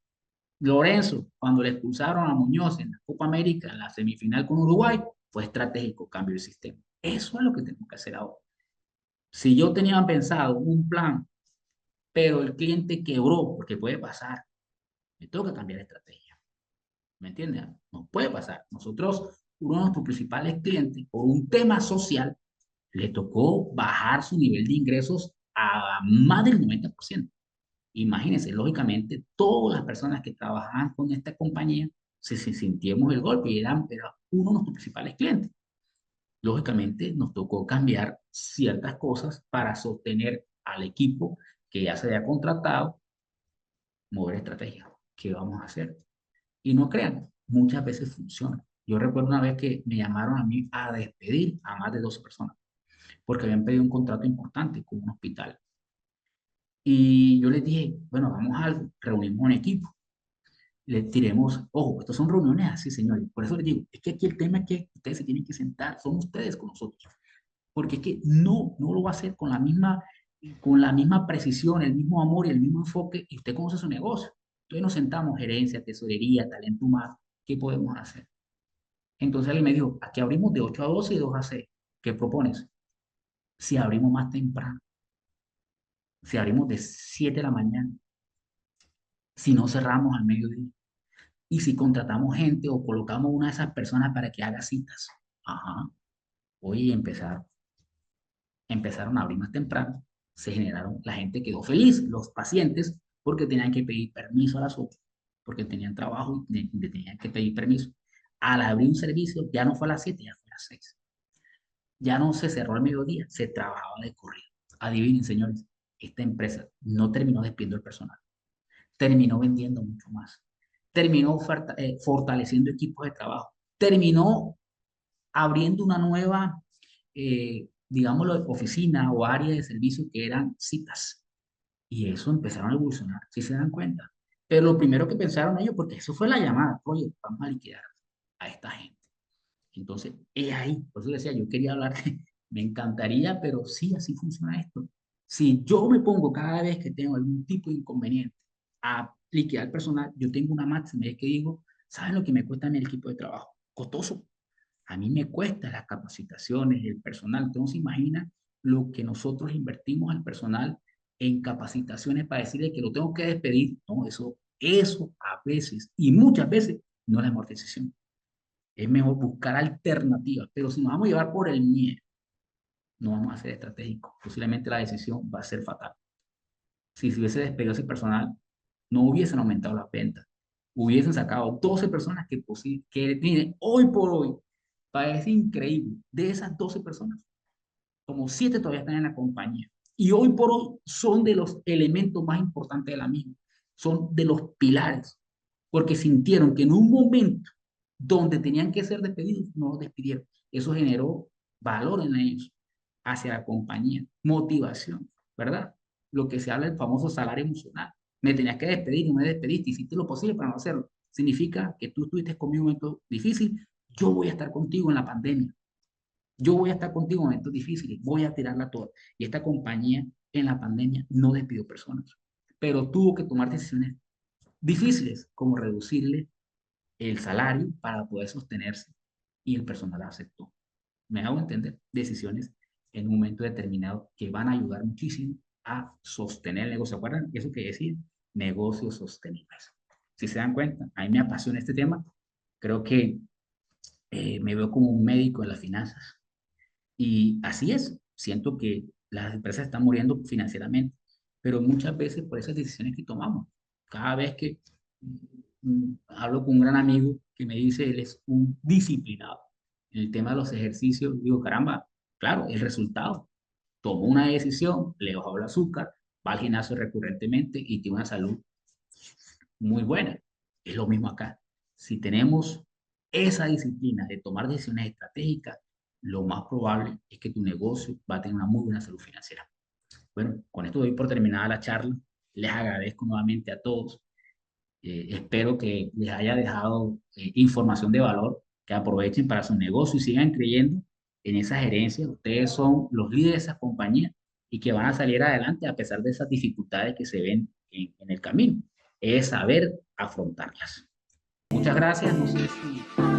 Lorenzo, cuando le expulsaron a Muñoz en la Copa América, en la semifinal con Uruguay, fue estratégico, cambio el sistema. Eso es lo que tenemos que hacer ahora. Si yo tenía pensado un plan, pero el cliente quebró, porque puede pasar, me toca cambiar de estrategia. ¿Me entiendes? No puede pasar. Nosotros, uno de nuestros principales clientes, por un tema social, le tocó bajar su nivel de ingresos a más del 90%. Imagínense, lógicamente, todas las personas que trabajaban con esta compañía se sintiéramos el golpe y era uno de nuestros principales clientes. Lógicamente, nos tocó cambiar ciertas cosas para sostener al equipo que ya se había contratado, mover estrategias. ¿Qué vamos a hacer? Y no crean, muchas veces funciona. Yo recuerdo una vez que me llamaron a mí a despedir a más de 12 personas porque habían pedido un contrato importante con un hospital. Y yo les dije, bueno, vamos a algo, reunimos un equipo, le tiremos, ojo, estas son reuniones así, señores. Por eso les digo, es que aquí el tema es que ustedes se tienen que sentar, son ustedes con nosotros, porque es que no lo va a hacer con la misma precisión, el mismo amor y el mismo enfoque, y usted conoce su negocio. Entonces nos sentamos, gerencia, tesorería, talento humano, ¿qué podemos hacer? Entonces él me dijo, aquí abrimos de 8 a 12 y 2 a 6. ¿Qué propones? Si abrimos más temprano, si abrimos de 7 de la mañana, si no cerramos al mediodía, y si contratamos gente o colocamos una de esas personas para que haga citas. Ajá, hoy empezaron a abrir más temprano, se generaron, la gente quedó feliz, los pacientes, porque tenían que pedir permiso a las otras, porque tenían trabajo y tenían que pedir permiso. Al abrir un servicio, ya no fue a las 7, ya fue a las 6. Ya no se cerró al mediodía, se trabajaba de corrido. Adivinen, señores, esta empresa no terminó despidiendo el personal, terminó vendiendo mucho más, terminó fortaleciendo equipos de trabajo, terminó abriendo una nueva, digámoslo, oficina o área de servicio que eran citas. Y eso empezaron a evolucionar, si se dan cuenta. Pero lo primero que pensaron ellos, porque eso fue la llamada, oye, vamos a liquidar a esta gente. Entonces, es ahí, por eso decía, yo quería hablar, me encantaría, pero sí, así funciona esto. Si yo me pongo cada vez que tengo algún tipo de inconveniente a liquidar personal, yo tengo una máxima, es que digo, ¿saben lo que me cuesta a mí el equipo de trabajo? Costoso. A mí me cuesta las capacitaciones, el personal. Entonces, se imagina lo que nosotros invertimos al personal en capacitaciones para decirle que lo tengo que despedir. No, eso a veces y muchas veces no es la mejor decisión. Es mejor buscar alternativas, pero si nos vamos a llevar por el miedo, no vamos a ser estratégicos. Posiblemente la decisión va a ser fatal. Si se hubiese despedido ese personal, no hubiesen aumentado las ventas. Hubiesen sacado 12 personas que miren, hoy por hoy, parece increíble, de esas 12 personas, como 7 todavía están en la compañía. Y hoy por hoy son de los elementos más importantes de la misma. Son de los pilares, porque sintieron que en un momento donde tenían que ser despedidos, no los despidieron. Eso generó valor en ellos, hacia la compañía, motivación, ¿verdad? Lo que se habla del famoso salario emocional. Me tenías que despedir, no me despediste, hiciste lo posible para no hacerlo. Significa que tú estuviste conmigo en un momento difícil, yo voy a estar contigo en la pandemia, yo voy a estar contigo en momentos difíciles, voy a tirarla toda. Y esta compañía en la pandemia no despidió personas, pero tuvo que tomar decisiones difíciles, como reducirle el salario para poder sostenerse. Y el personal aceptó. Me hago entender, decisiones en un momento determinado que van a ayudar muchísimo a sostener el negocio. ¿Se acuerdan? Eso que decía, negocios sostenibles. Si se dan cuenta, a mí me apasiona este tema. Creo que me veo como un médico en las finanzas. Y así es, siento que las empresas están muriendo financieramente, pero muchas veces por esas decisiones que tomamos. Cada vez que hablo con un gran amigo que me dice, él es un disciplinado en el tema de los ejercicios, digo, caramba, claro, el resultado. Tomó una decisión, le bajó el azúcar, va al gimnasio recurrentemente y tiene una salud muy buena. Es lo mismo acá. Si tenemos esa disciplina de tomar decisiones estratégicas, lo más probable es que tu negocio va a tener una muy buena salud financiera. Bueno, con esto doy por terminada la charla. Les agradezco nuevamente a todos. Espero que les haya dejado información de valor, que aprovechen para su negocio y sigan creyendo en esa gerencia. Ustedes son los líderes de esas compañías y que van a salir adelante a pesar de esas dificultades que se ven en el camino. Es saber afrontarlas. Muchas gracias. No sé si